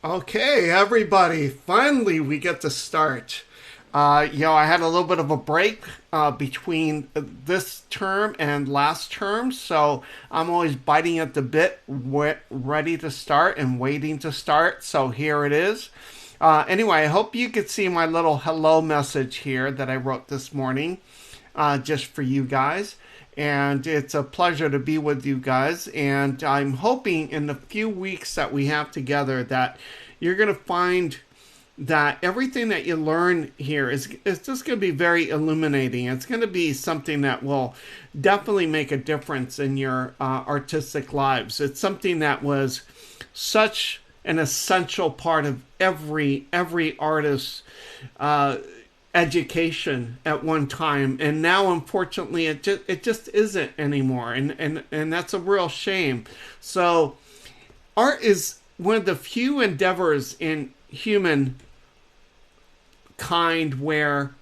Okay, everybody, finally we get to start. I had a little bit of a break between this term and last term, so I'm always biting at the bit, ready to start and waiting to start. So here it is. Anyway, I hope you could see my little hello message here that I wrote this morning just for you guys. And it's a pleasure to be with you guys. And I'm hoping in the few weeks that we have together that you're going to find that everything that you learn here is just going to be very illuminating. It's going to be something that will definitely make a difference in your artistic lives. It's something that was such an essential part of every artist's education at one time, and now unfortunately it just isn't anymore, and that's a real shame. So art is one of the few endeavors in human kind where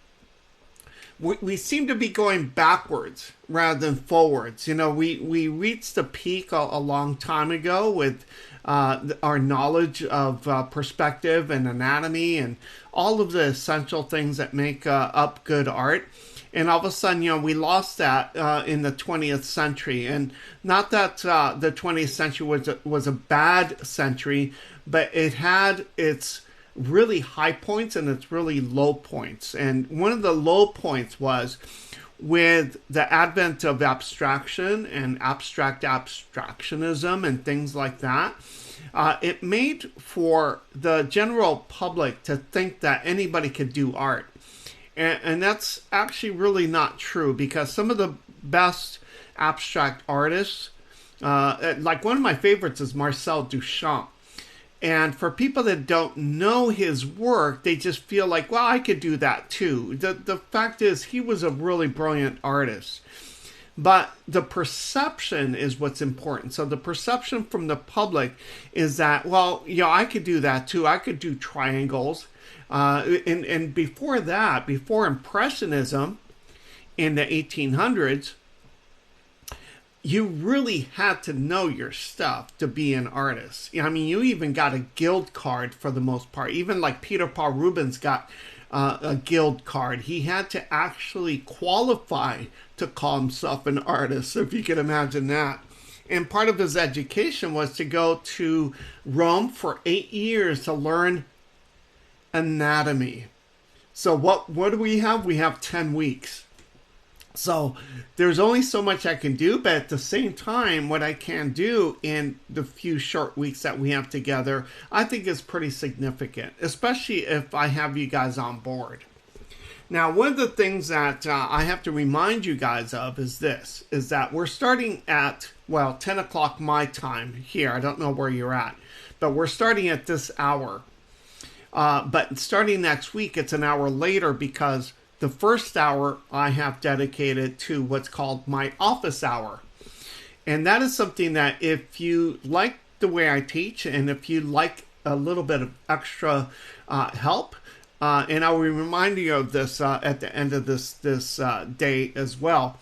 we seem to be going backwards rather than forwards. We reached the peak a long time ago with our knowledge of perspective and anatomy and all of the essential things that make up good art. And all of a sudden, we lost that in the 20th century. And not that the 20th century was a bad century, but it had its really high points and its really low points. And one of the low points was with the advent of abstraction and abstract abstractionism and things like that. It made for the general public to think that anybody could do art. And that's actually really not true, because some of the best abstract artists, like one of my favorites is Marcel Duchamp. And for people that don't know his work, they just feel like, well, I could do that too. The fact is, he was a really brilliant artist. But the perception is what's important. So the perception from the public is that, well, I could do that too. I could do triangles. And before that, before Impressionism in the 1800s, you really had to know your stuff to be an artist. I mean, you even got a guild card for the most part. Even like Peter Paul Rubens got a guild card. He had to actually qualify to call himself an artist, if you can imagine that. And part of his education was to go to Rome for 8 years to learn anatomy. So what do we have? We have 10 weeks. So there's only so much I can do, but at the same time, what I can do in the few short weeks that we have together, I think is pretty significant, especially if I have you guys on board. Now, one of the things that I have to remind you guys of is that we're starting at, 10 o'clock my time here. I don't know where you're at, but we're starting at this hour. But starting next week, it's an hour later, because the first hour I have dedicated to what's called my office hour. And that is something that if you like the way I teach, and if you like a little bit of extra help, and I will remind you of this at the end of this day as well.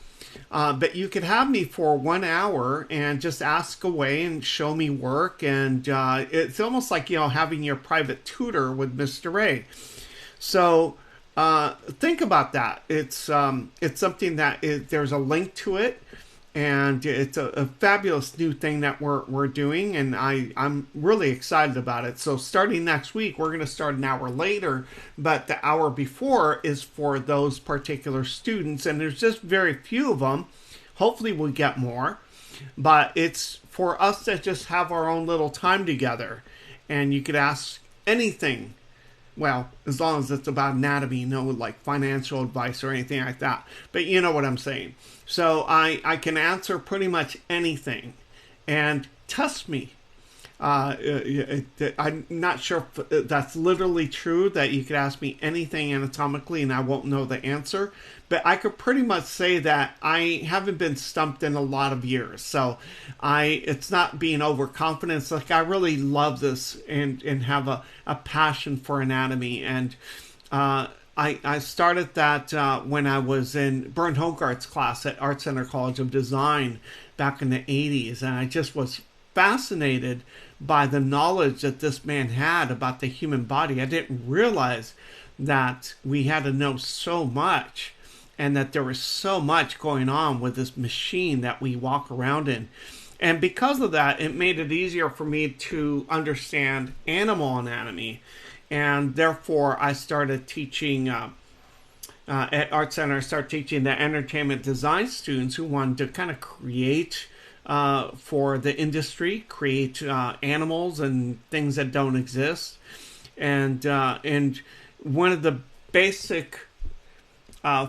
But you could have me for 1 hour and just ask away and show me work. And it's almost like, having your private tutor with Mr. A. So think about that. It's something that there's a link to it, and it's a fabulous new thing that we're doing, and I'm really excited about it. So starting next week, we're going to start an hour later, but the hour before is for those particular students, and there's just very few of them. Hopefully we'll get more, but it's for us to just have our own little time together, and you could ask anything. Well, as long as it's about anatomy, like financial advice or anything like that. But you know what I'm saying. So I can answer pretty much anything. And test me. I'm not sure if that's literally true, that you could ask me anything anatomically and I won't know the answer. But I could pretty much say that I haven't been stumped in a lot of years. So it's not being overconfident. It's like I really love this and have a passion for anatomy. And I started that when I was in Bernd Hogarth's class at Art Center College of Design back in the 80s. And I just was fascinated by the knowledge that this man had about the human body. I didn't realize that we had to know so much and that there was so much going on with this machine that we walk around in. And because of that, it made it easier for me to understand animal anatomy. And therefore, I started teaching at Art Center. I started teaching the entertainment design students who wanted to kind of create for the industry, create animals and things that don't exist. And one of the basic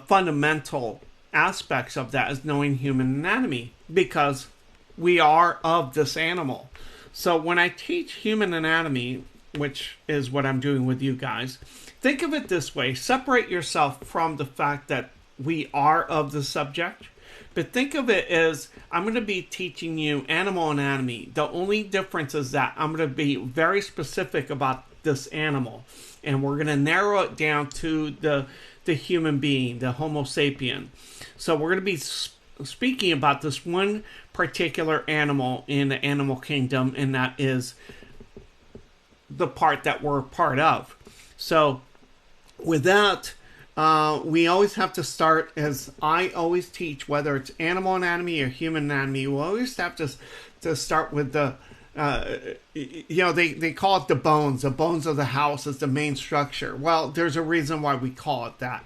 fundamental aspects of that is knowing human anatomy, because we are of this animal. So when I teach human anatomy, which is what I'm doing with you guys, think of it this way. Separate yourself from the fact that we are of the subject, but think of it as I'm going to be teaching you animal anatomy. The only difference is that I'm going to be very specific about this animal, and we're going to narrow it down to the human being, the Homo sapien. So we're going to be speaking about this one particular animal in the animal kingdom, and that is the part that we're a part of. So with that, we always have to start, as I always teach, whether it's animal anatomy or human anatomy, we always have to start with the they call it the bones of the house is the main structure. Well, there's a reason why we call it that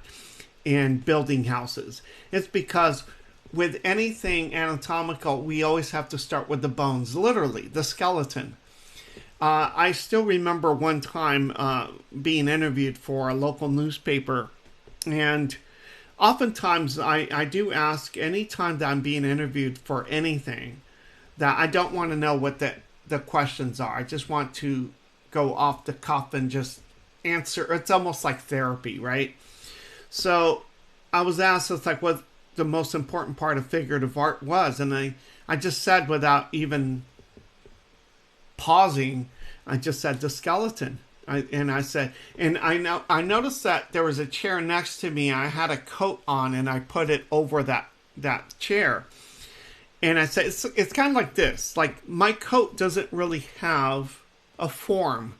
in building houses. It's because with anything anatomical, we always have to start with the bones, literally, the skeleton. I still remember one time being interviewed for a local newspaper, and oftentimes I do ask, anytime that I'm being interviewed for anything, that I don't want to know what the questions are. I just want to go off the cuff and just answer. It's almost like therapy, right? So I was asked, it's like, what the most important part of figurative art was, and I just said, without even pausing, I just said the skeleton. I noticed that there was a chair next to me. I had a coat on, and I put it over that chair. And I said, it's kind of like this. Like, my coat doesn't really have a form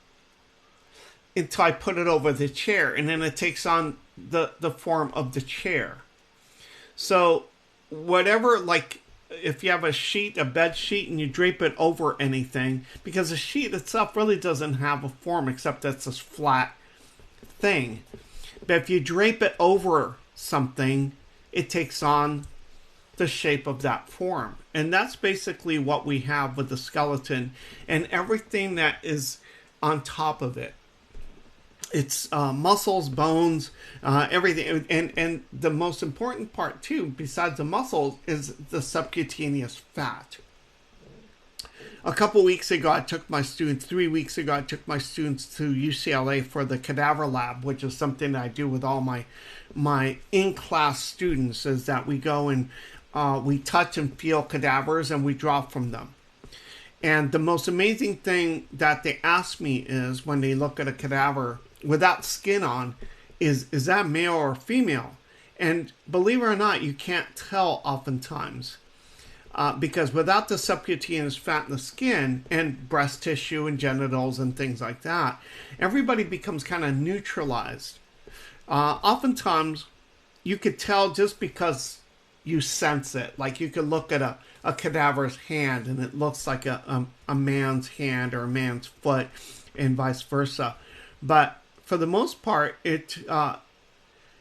until I put it over the chair, and then it takes on the form of the chair. So whatever, like, if you have a bed sheet, and you drape it over anything, because the sheet itself really doesn't have a form except that's this flat thing. But if you drape it over something, it takes on the shape of that form. And that's basically what we have with the skeleton and everything that is on top of it. It's muscles, bones, everything. And the most important part, too, besides the muscles, is the subcutaneous fat. A couple weeks ago, 3 weeks ago, I took my students to UCLA for the cadaver lab, which is something that I do with all my in-class students, is that we go and we touch and feel cadavers, and we draw from them. And the most amazing thing that they ask me is, when they look at a cadaver without skin on, is that male or female? And believe it or not, you can't tell oftentimes. Because without the subcutaneous fat in the skin and breast tissue and genitals and things like that, everybody becomes kind of neutralized. Oftentimes, you could tell just because you sense it. Like, you could look at a cadaver's hand, and it looks like a man's hand or a man's foot, and vice versa. But for the most part, it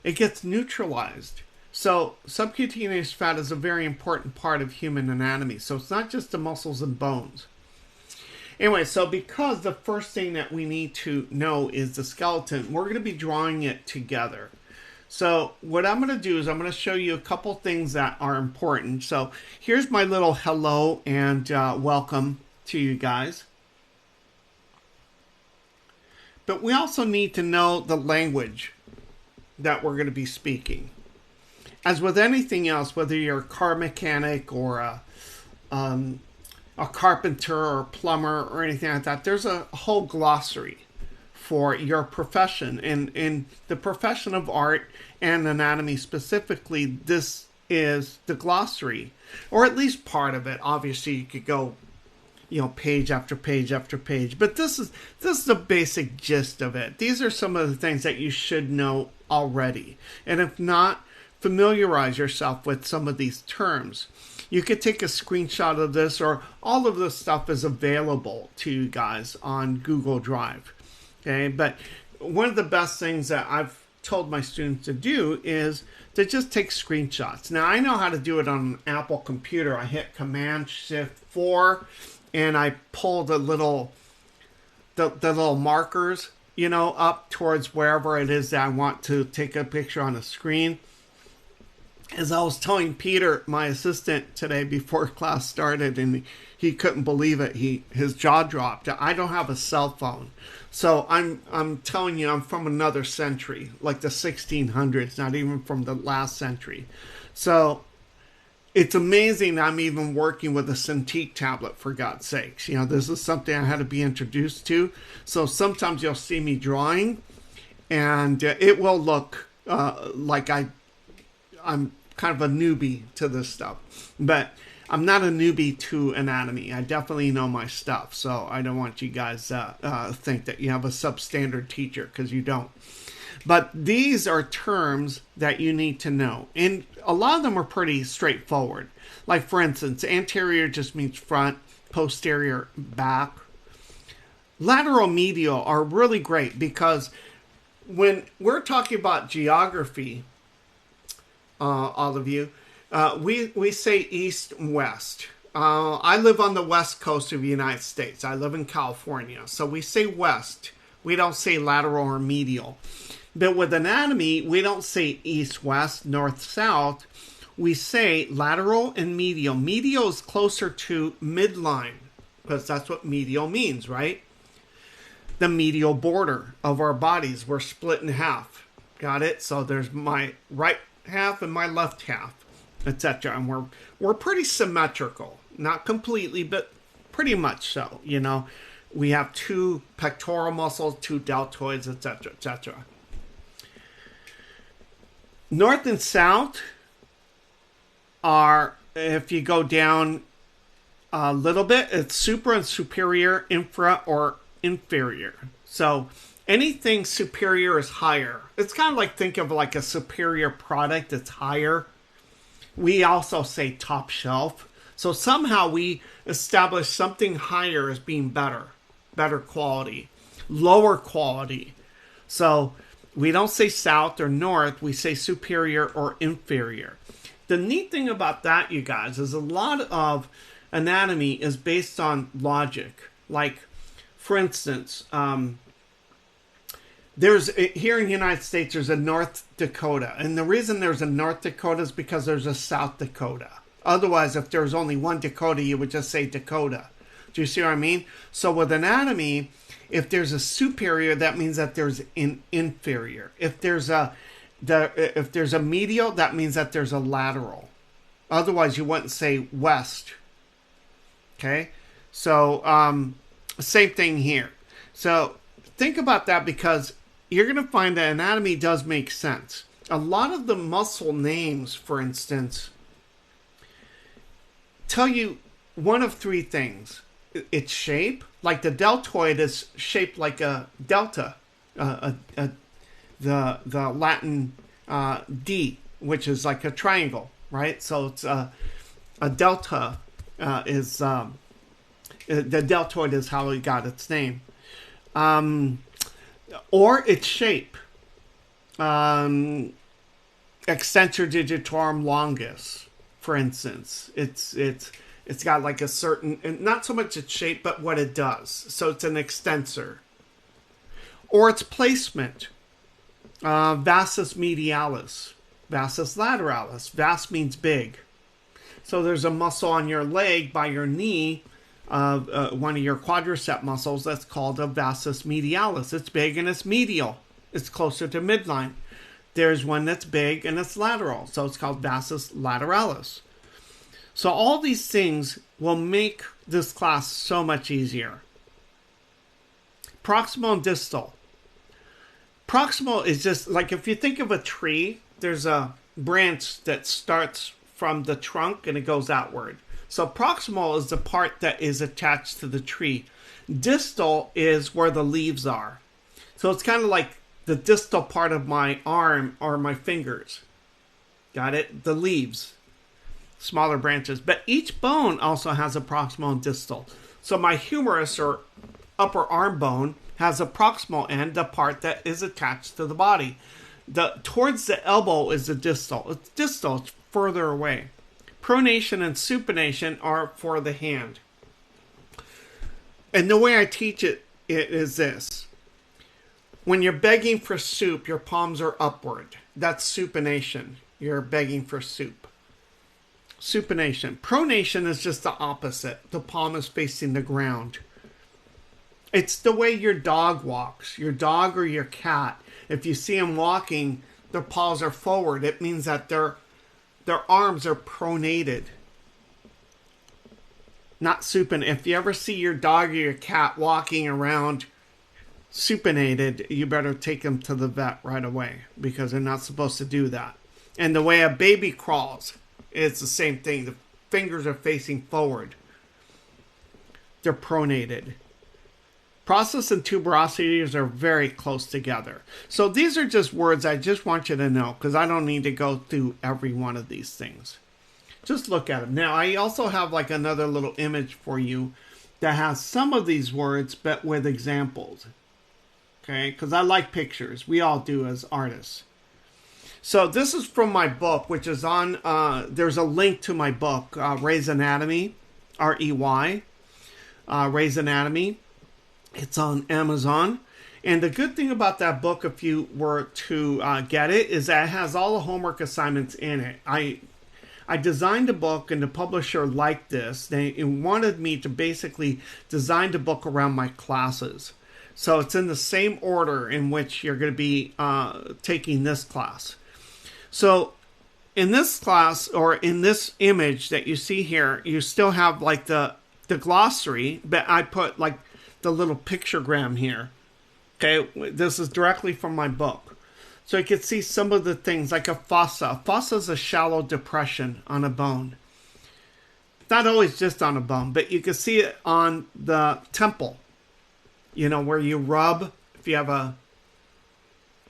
gets neutralized. So subcutaneous fat is a very important part of human anatomy. So it's not just the muscles and bones. Anyway, so because the first thing that we need to know is the skeleton, we're going to be drawing it together. So what I'm going to do is I'm going to show you a couple things that are important. So here's my little hello and welcome to you guys. But we also need to know the language that we're going to be speaking. As with anything else, whether you're a car mechanic or a carpenter or a plumber or anything like that, there's a whole glossary for your profession. And in the profession of art and anatomy specifically, this is the glossary, or at least part of it. Obviously, you could go page after page after page. But this is the basic gist of it. These are some of the things that you should know already. And if not, familiarize yourself with some of these terms. You could take a screenshot of this, or all of this stuff is available to you guys on Google Drive. Okay, but one of the best things that I've told my students to do is to just take screenshots. Now, I know how to do it on an Apple computer. I hit Command-Shift-4 and I pull the little markers, up towards wherever it is that I want to take a picture on the screen. As I was telling Peter, my assistant, today before class started, and he couldn't believe it. His jaw dropped. I don't have a cell phone. So I'm telling you, I'm from another century, like the 1600s, not even from the last century. So it's amazing I'm even working with a Cintiq tablet, for God's sakes. This is something I had to be introduced to. So sometimes you'll see me drawing, and it will look like I'm kind of a newbie to this stuff. But I'm not a newbie to anatomy. I definitely know my stuff. So I don't want you guys to think that you have a substandard teacher, because you don't. But these are terms that you need to know. And a lot of them are pretty straightforward. Like, for instance, anterior just means front, posterior, back. Lateral, medial are really great, because when we're talking about geography, all of you, we say east and west. I live on the west coast of the United States. I live in California. So we say west. We don't say lateral or medial. But with anatomy, we don't say east, west, north, south. We say lateral and medial. Medial is closer to midline, because that's what medial means, right? The medial border of our bodies. We're split in half. Got it? So there's my right half and my left half, etc. And we're pretty symmetrical. Not completely, but pretty much so. We have two pectoral muscles, two deltoids, etc., etc. North and south are, if you go down a little bit, it's supra and superior, infra or inferior. So anything superior is higher. It's kind of like, think of like a superior product that's higher. We also say top shelf. So somehow we establish something higher as being better quality, lower quality. So we don't say south or north, we say superior or inferior. The neat thing about that, you guys, is a lot of anatomy is based on logic. Like, for instance, there's here in the United States, there's a North Dakota. And the reason there's a North Dakota is because there's a South Dakota. Otherwise, if there's only one Dakota, you would just say Dakota. Do you see what I mean? So with anatomy, if there's a superior, that means that there's an inferior. If there's a medial, that means that there's a lateral. Otherwise, you wouldn't say west. Okay? So, same thing here. So, think about that, because you're going to find that anatomy does make sense. A lot of the muscle names, for instance, tell you one of three things. Its shape, like the deltoid is shaped like a delta, the Latin D, which is like a triangle, right? So it's a delta is the deltoid is how it got its name, or its shape, extensor digitorum longus, for instance. It's got like a certain, not so much its shape, but what it does. So it's an extensor. Or its placement. Vastus medialis. Vastus lateralis. Vas means big. So there's a muscle on your leg by your knee, one of your quadricep muscles, that's called a vastus medialis. It's big and it's medial. It's closer to midline. There's one that's big and it's lateral. So it's called vastus lateralis. So all these things will make this class so much easier. Proximal and distal. Proximal is just like, if you think of a tree, there's a branch that starts from the trunk and it goes outward. So proximal is the part that is attached to the tree. Distal is where the leaves are. So it's kind of like the distal part of my arm or my fingers. Got it? The leaves. Smaller branches. But each bone also has a proximal and distal. So my humerus or upper arm bone has a proximal end, the part that is attached to the body. Towards the elbow is the distal. It's distal, it's further away. Pronation and supination are for the hand. And the way I teach it is this. When you're begging for soup, your palms are upward. That's supination. You're begging for soup. Supination. Pronation is just the opposite. The palm is facing the ground. It's the way your dog walks. Your dog or your cat. If you see them walking, their paws are forward. It means that their arms are pronated. Not supinated. If you ever see your dog or your cat walking around supinated, you better take them to the vet right away because they're not supposed to do that. And the way a baby crawls, it's the same thing. The fingers are facing forward. They're pronated. Process and tuberosities are very close together. So these are just words I just want you to know because I don't need to go through every one of these things. Just look at them. Now, I also have like another little image for you that has some of these words but with examples. Okay? Because I like pictures. We all do as artists. So this is from my book, which is on, there's a link to my book, Ray's Anatomy, R-E-Y, Ray's Anatomy. It's on Amazon. And the good thing about that book, if you were to get it, is that it has all the homework assignments in it. I designed a book, and the publisher liked this. They wanted me to basically design the book around my classes. So it's in the same order in which you're going to be taking this class. So in this class, or in this image that you see here, you still have like the glossary, but I put like the little pictogram here. Okay, this is directly from my book. So you can see some of the things like a fossa. A fossa is a shallow depression on a bone. Not always just on a bone, but you can see it on the temple. You know, where you rub if you have a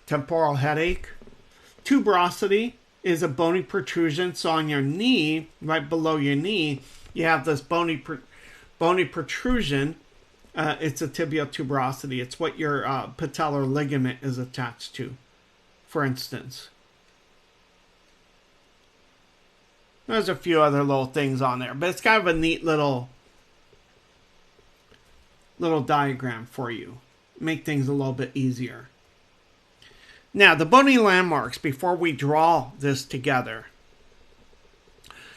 temporal headache. Tuberosity is a bony protrusion. So on your knee, right below your knee, you have this bony protrusion. It's a tibial tuberosity. It's what your patellar ligament is attached to, for instance. There's a few other little things on there, but it's kind of a neat little diagram for you. Make things a little bit easier. Now, the bony landmarks, before we draw this together,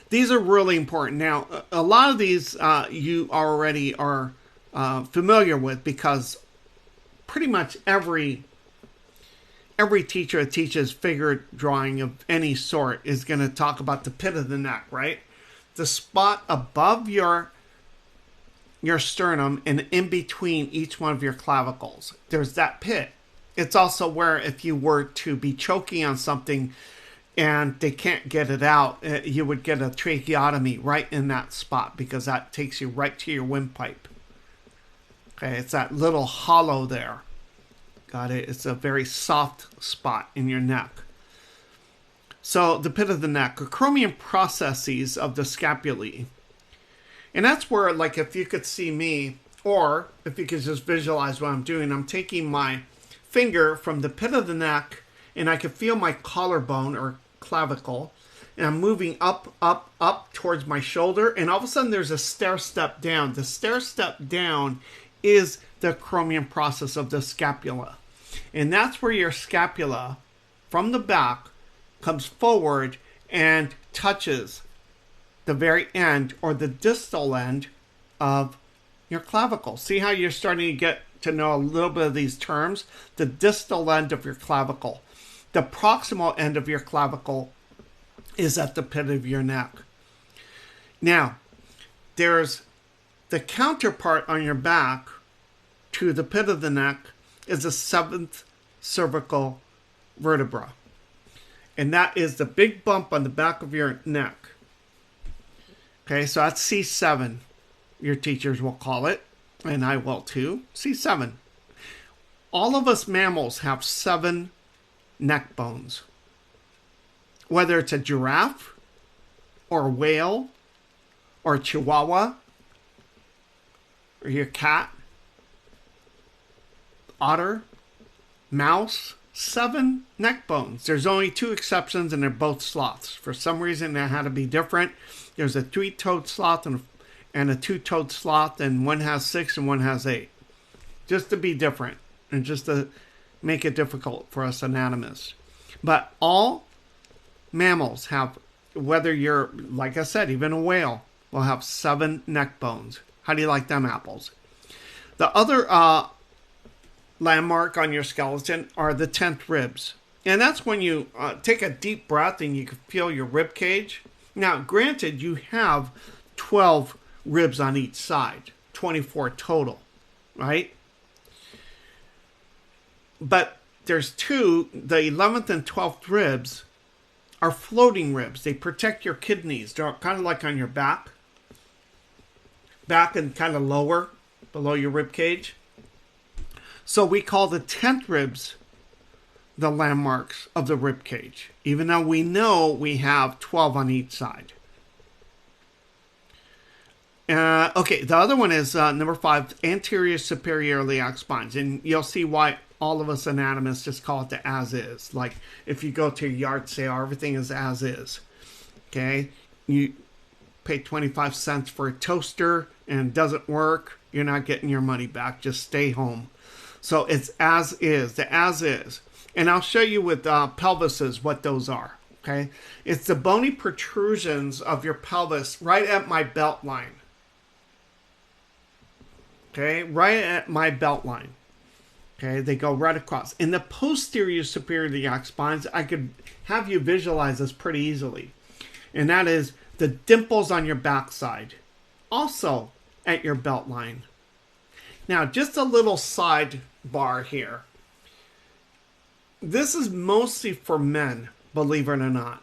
these are really important. Now, a lot of these you already are familiar with because pretty much every teacher that teaches figure drawing of any sort is going to talk about the pit of the neck, right? The spot above your sternum and in between each one of your clavicles. There's that pit. It's also where if you were to be choking on something and they can't get it out, you would get a tracheotomy right in that spot because that takes you right to your windpipe. Okay, it's that little hollow there. Got it? It's a very soft spot in your neck. So the pit of the neck, acromion processes of the scapulae. And that's where, like, if you could see me, or if you could just visualize what I'm doing, I'm taking my finger from the pit of the neck, and I can feel my collarbone or clavicle, and I'm moving up, up, up towards my shoulder, and all of a sudden there's a stair step down. The stair step down is the acromion process of the scapula. And that's where your scapula, from the back, comes forward and touches the very end or the distal end of your clavicle. See how you're starting to get to know a little bit of these terms? The distal end of your clavicle. The proximal end of your clavicle is at the pit of your neck. Now, there's the counterpart on your back to the pit of the neck is the seventh cervical vertebra. And that is the big bump on the back of your neck. Okay, so that's C7, your teachers will call it, and I will too. C7. All of us mammals have 7 neck bones. Whether it's a giraffe, or a whale, or a chihuahua, or your cat, otter, mouse, 7 neck bones. There's only 2 exceptions, and they're both sloths. For some reason, they had to be different. There's a 3-toed sloth and a 2-toed sloth, and one has 6 and one has 8. Just to be different, and just to make it difficult for us anatomists. But all mammals have, whether you're, like I said, even a whale, will have 7 neck bones. How do you like them apples? The other landmark on your skeleton are the 10th ribs. And that's when you take a deep breath and you can feel your rib cage. Now, granted, you have 12 ribs on each side, 24 total, right? But there's 2, the 11th and 12th ribs are floating ribs. They protect your kidneys. They're kind of like on your back and kind of lower, below your rib cage. So we call the 10th ribs the landmarks of the rib cage, even though we know we have 12 on each side. Okay, the other one is number 5, anterior superior iliac spines. And you'll see why all of us anatomists just call it the as is. Like if you go to a yard sale, everything is as is. Okay, you pay 25 cents for a toaster and it doesn't work, you're not getting your money back. Just stay home. So it's as is, the as is. And I'll show you with pelvises what those are. Okay, it's the bony protrusions of your pelvis right at my belt line. Okay, right at my belt line. Okay, they go right across. In the posterior superior iliac spines, I could have you visualize this pretty easily. And that is the dimples on your backside. Also at your belt line. Now, just a little sidebar here. This is mostly for men, believe it or not.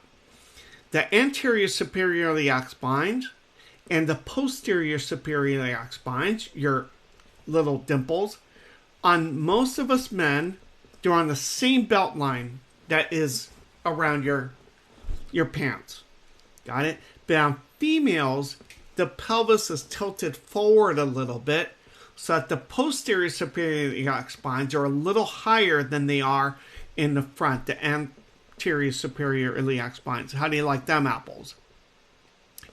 The anterior superior iliac spines and the posterior superior iliac spines, your little dimples, on most of us men, they're on the same belt line that is around your pants. Got it? But on females, the pelvis is tilted forward a little bit so that the posterior superior iliac spines are a little higher than they are in the front, the anterior superior iliac spines. How do you like them apples?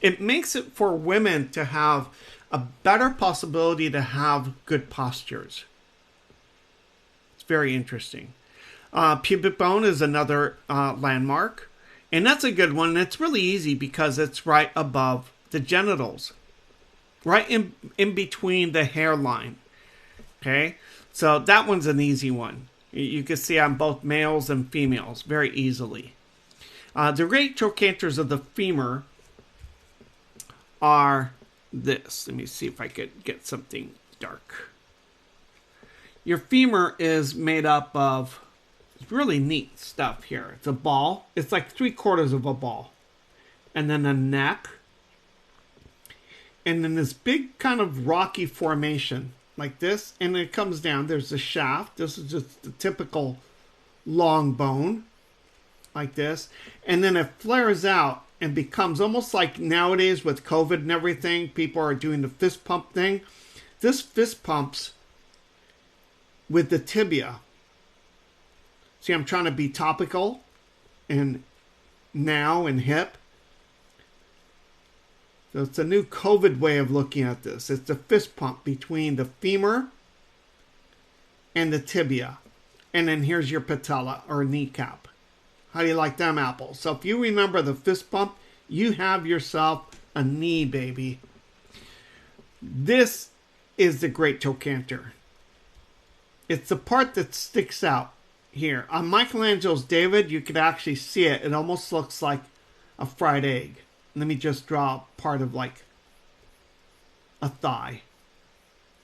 It makes it for women to have a better possibility to have good postures. It's very interesting. Pubic bone is another landmark. And that's a good one. It's really easy because it's right above the genitals. Right in between the hairline. Okay? So that one's an easy one. You can see on both males and females very easily. The great trochanters of the femur are this. Let me see if I could get something dark. Your femur is made up of really neat stuff here. It's a ball. It's like 3/4 of a ball. And then a neck. And then this big kind of rocky formation like this. And it comes down. There's the shaft. This is just the typical long bone like this. And then it flares out and becomes almost like nowadays with COVID and everything, people are doing the fist pump thing. This fist pumps with the tibia. See, I'm trying to be topical and now and hip. So it's a new COVID way of looking at this. It's the fist pump between the femur and the tibia. And then here's your patella or kneecap. How do you like them apples? So if you remember the fist pump, you have yourself a knee, baby. This is the great trochanter. It's the part that sticks out here. On Michelangelo's David, you could actually see it. It almost looks like a fried egg. Let me just draw part of like a thigh.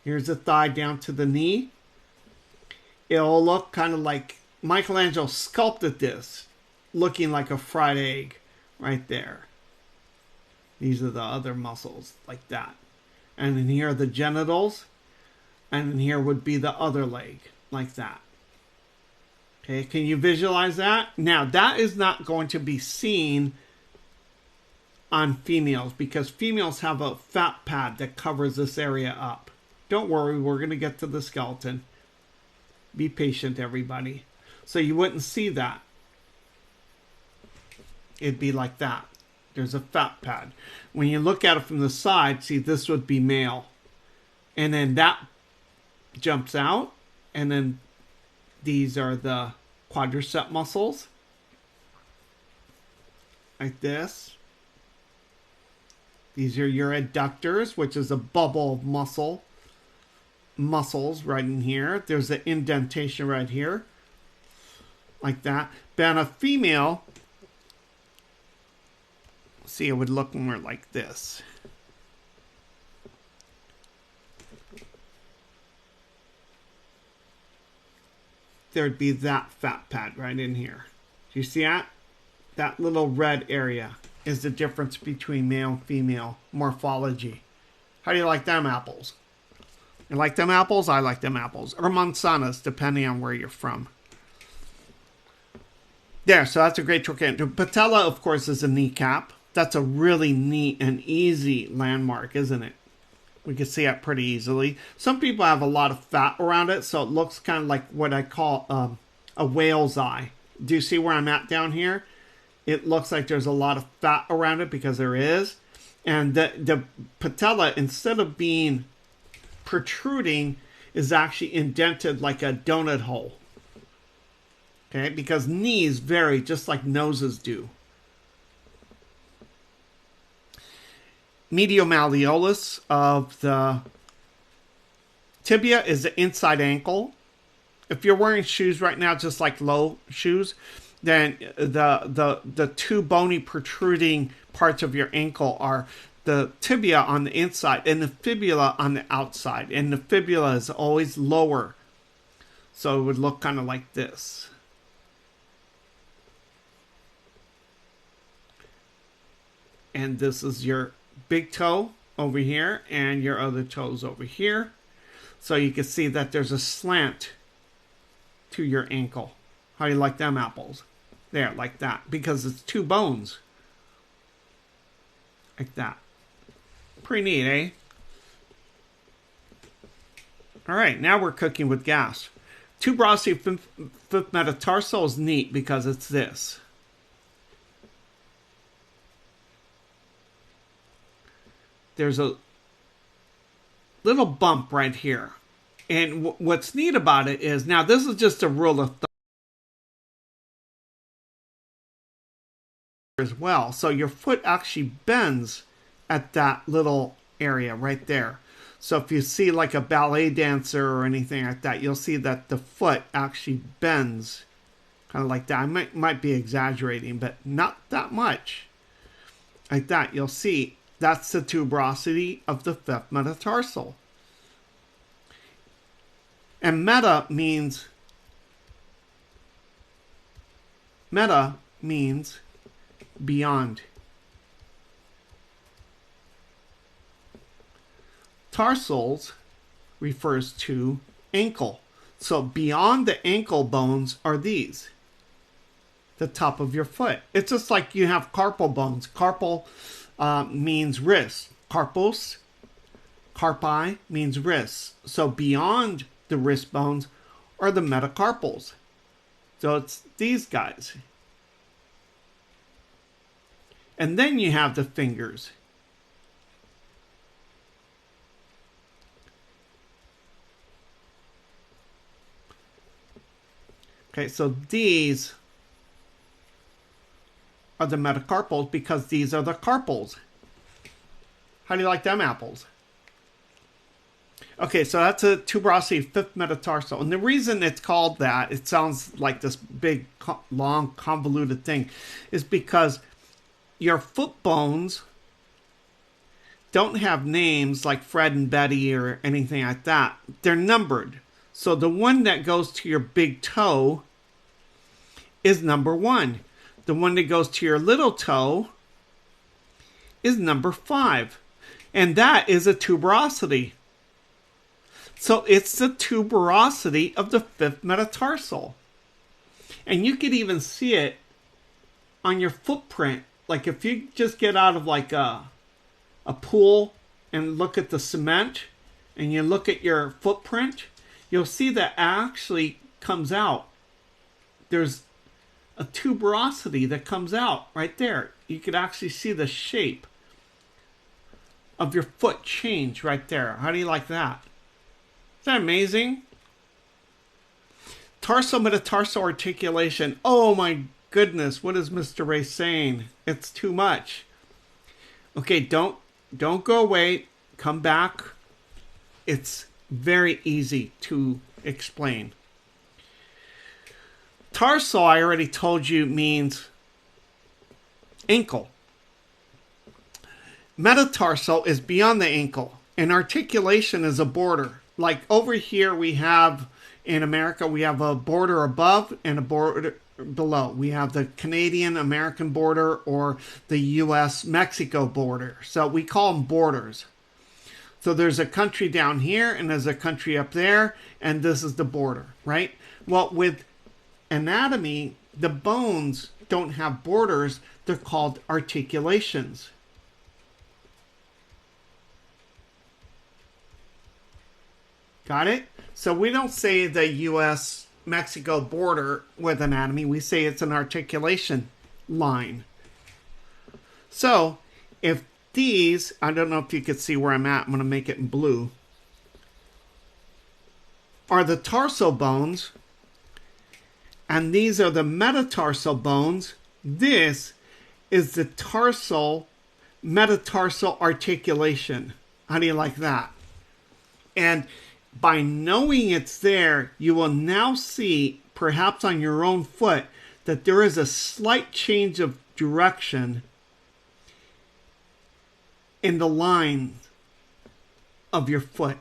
Here's the thigh down to the knee. It'll look kind of like Michelangelo sculpted this, looking like a fried egg right there. These are the other muscles, like that. And then here are the genitals. And then here would be the other leg, like that. Okay, can you visualize that? Now, that is not going to be seen on females because females have a fat pad that covers this area up. Don't worry, we're going to get to the skeleton. Be patient, everybody. So you wouldn't see that. It'd be like that. There's a fat pad. When you look at it from the side, see, this would be male. And then that jumps out. And then these are the quadricep muscles. Like this. These are your adductors, which is a bubble of muscles right in here. There's an indentation right here. Like that. But on a female, see, it would look more like this. There'd be that fat pad right in here. Do you see that? That little red area is the difference between male and female morphology. How do you like them apples? You like them apples? I like them apples. Or manzanas, depending on where you're from. There, so that's a great trick. Patella, of course, is a kneecap. That's a really neat and easy landmark, isn't it? We can see it pretty easily. Some people have a lot of fat around it, so it looks kind of like what I call a whale's eye. Do you see where I'm at down here? It looks like there's a lot of fat around it because there is. And the patella, instead of being protruding, is actually indented like a donut hole. Okay, because knees vary just like noses do. Medial malleolus of the tibia is the inside ankle. If you're wearing shoes right now, just like low shoes, then the two bony protruding parts of your ankle are the tibia on the inside and the fibula on the outside. And the fibula is always lower. So it would look kind of like this. And this is your big toe over here and your other toes over here. So you can see that there's a slant to your ankle. How do you like them apples? There, like that. Because it's two bones. Like that. Pretty neat, eh? Alright, now we're cooking with gas. Tuberosity fifth metatarsal is neat because it's this. There's a little bump right here. And what's neat about it is, now this is just a rule of thumb as well. So your foot actually bends at that little area right there. So if you see like a ballet dancer or anything like that, you'll see that the foot actually bends kind of like that. I might be exaggerating, but not that much. Like that, you'll see. That's the tuberosity of the fifth metatarsal. And meta means beyond. Tarsals refers to ankle. So beyond the ankle bones are these. The top of your foot. It's just like you have carpal bones. Carpal means wrist. Carpos, carpi means wrist. So beyond the wrist bones are the metacarpals. So it's these guys. And then you have the fingers. Okay, so these are the metacarpals because these are the carpals. How do you like them apples? Okay, so that's a tuberosity fifth metatarsal. And the reason it's called that, it sounds like this big, long, convoluted thing, is because your foot bones don't have names like Fred and Betty or anything like that. They're numbered. So the one that goes to your big toe is number 1. The one that goes to your little toe is number 5. And that is a tuberosity. So it's the tuberosity of the 5th metatarsal. And you could even see it on your footprint. Like if you just get out of like a pool and look at the cement and you look at your footprint, you'll see that actually comes out. There's a tuberosity that comes out right there. You could actually see the shape of your foot change right there. How do you like that? Is that amazing? Tarsometatarsal articulation. Oh my goodness, what is Mr. Ray saying? It's too much. Okay, don't go away. Come back. It's very easy to explain. Tarsal, I already told you, means ankle. Metatarsal is beyond the ankle, and articulation is a border. Like over here we have, in America, we have a border above and a border below. We have the Canadian-American border or the U.S.-Mexico border. So we call them borders. So there's a country down here and there's a country up there, and this is the border, right? Well, with anatomy, the bones don't have borders. They're called articulations. Got it? So we don't say the U.S.-Mexico border with anatomy. We say it's an articulation line. So if these, I don't know if you could see where I'm at. I'm going to make it in blue. Are the tarsal bones, and these are the metatarsal bones. This is the tarsal metatarsal articulation. How do you like that? And by knowing it's there, you will now see, perhaps on your own foot, that there is a slight change of direction in the line of your foot.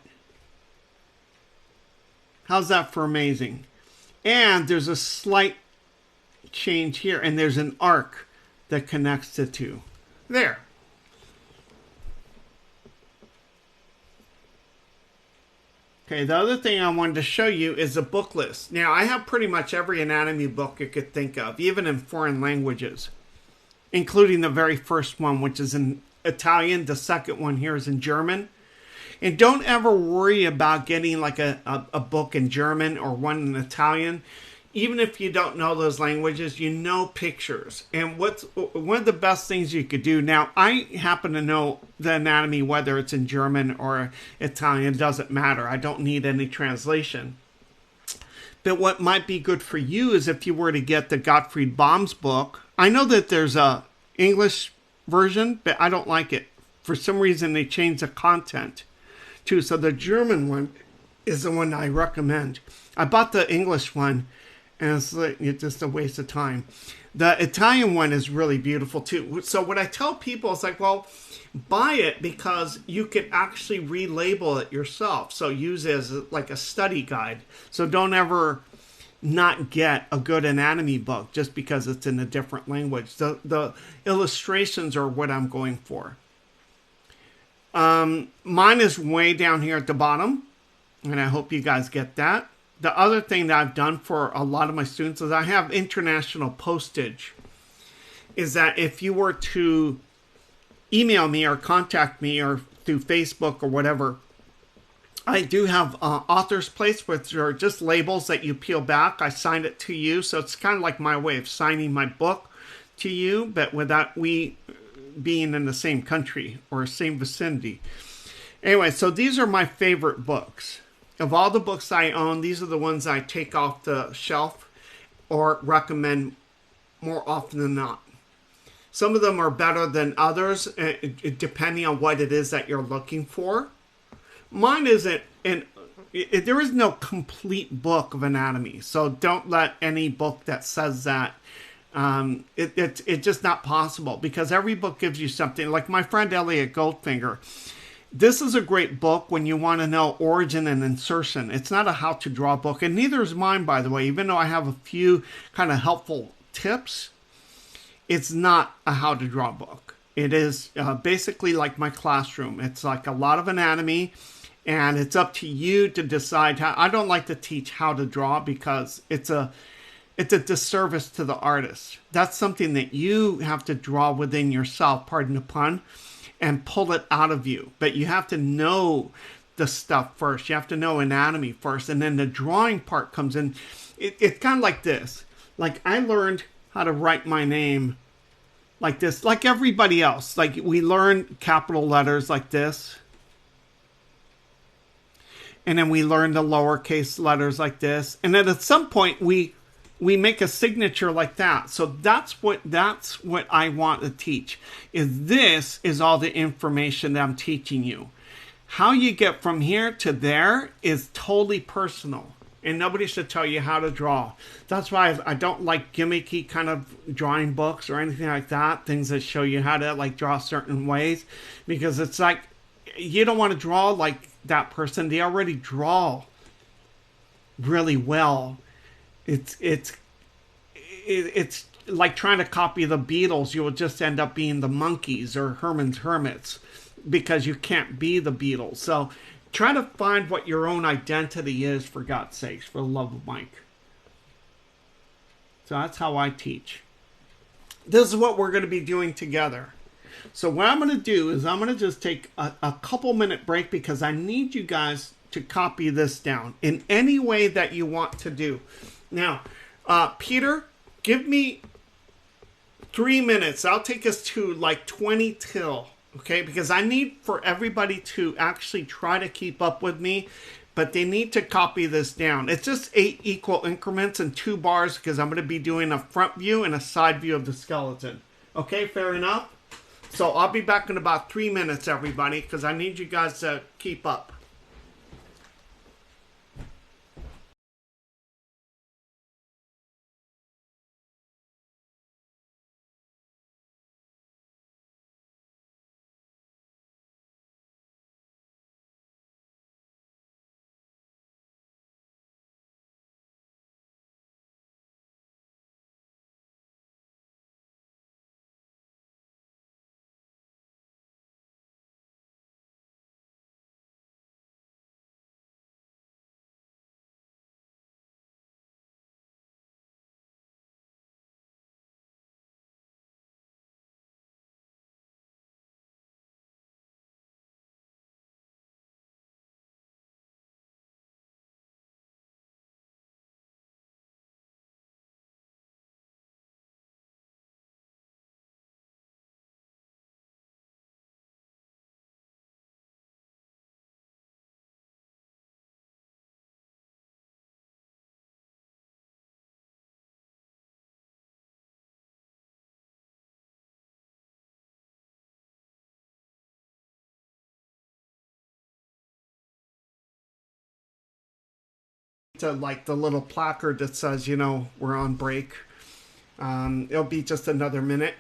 How's that for amazing? And there's a slight change here, and there's an arc that connects the two. There. Okay, the other thing I wanted to show you is a book list. Now, I have pretty much every anatomy book you could think of, even in foreign languages, including the very first one, which is in Italian. The second one here is in German. And don't ever worry about getting like a book in German or one in Italian. Even if you don't know those languages, you know pictures. And one of the best things you could do, now I happen to know the anatomy, whether it's in German or Italian, doesn't matter. I don't need any translation. But what might be good for you is if you were to get the Gottfried Baum's book. I know that there's a English version, but I don't like it. For some reason, they changed the content too. So the German one is the one I recommend. I bought the English one, and it's just a waste of time. The Italian one is really beautiful too. So what I tell people is like, well, buy it because you can actually relabel it yourself. So use it as like a study guide. So don't ever not get a good anatomy book just because it's in a different language. The illustrations are what I'm going for. Mine is way down here at the bottom, and I hope you guys get that. The other thing that I've done for a lot of my students is I have international postage. Is that if you were to email me or contact me or through Facebook or whatever, I do have author's plates, which are just labels that you peel back. I sign it to you, so it's kind of like my way of signing my book to you, but without we being in the same country or same vicinity. Anyway, so these are my favorite books. Of all the books I own, these are the ones I take off the shelf or recommend more often than not. Some of them are better than others, depending on what it is that you're looking for. Mine isn't, there is no complete book of anatomy, so don't let any book that says that. It's just not possible, because every book gives you something. Like my friend Elliot Goldfinger, this is a great book when you want to know origin and insertion. It's not a how to draw book, and neither is mine, by the way. Even though I have a few kind of helpful tips, it's not a how to draw book. It is basically like my classroom. It's like a lot of anatomy, and it's up to you to decide how. I don't like to teach how to draw because it's a disservice to the artist. That's something that you have to draw within yourself, pardon the pun, and pull it out of you. But you have to know the stuff first. You have to know anatomy first, and then the drawing part comes in. It's kind of like this. Like I learned how to write my name like this, like everybody else. Like we learn capital letters like this. And then we learn the lowercase letters like this. And then at some point we make a signature like that. So that's what I want to teach. This is all the information that I'm teaching you. How you get from here to there is totally personal. And nobody should tell you how to draw. That's why I don't like gimmicky kind of drawing books or anything like that. Things that show you how to like draw certain ways. Because it's like, you don't want to draw like that person. They already draw really well. It's like trying to copy the Beatles. You will just end up being the Monkees or Herman's Hermits because you can't be the Beatles. So try to find what your own identity is, for God's sakes, for the love of Mike. So that's how I teach. This is what we're going to be doing together. So what I'm going to do is I'm going to just take a couple minute break because I need you guys to copy this down in any way that you want to do. Now, Peter, give me 3 minutes. I'll take us to like 20 till. Okay, because I need for everybody to actually try to keep up with me, but they need to copy this down. It's just 8 equal increments and 2 bars because I'm going to be doing a front view and a side view of the skeleton. Okay, fair enough? So I'll be back in about 3 minutes, everybody, because I need you guys to keep up. To like the little placard that says, you know, we're on break. It'll be just another minute.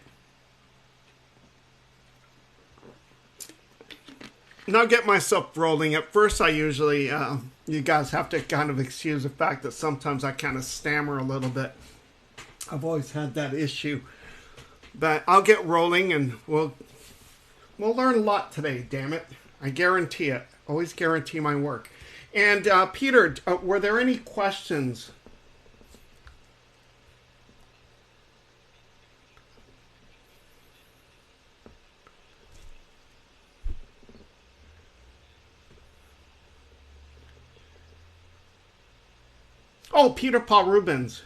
And I'll get myself rolling. At first, I usually, you guys have to kind of excuse the fact that sometimes I kind of stammer a little bit. I've always had that issue. But I'll get rolling and we'll learn a lot today, damn it. I guarantee it. Always guarantee my work. And Peter, were there any questions? Oh, Peter Paul Rubens.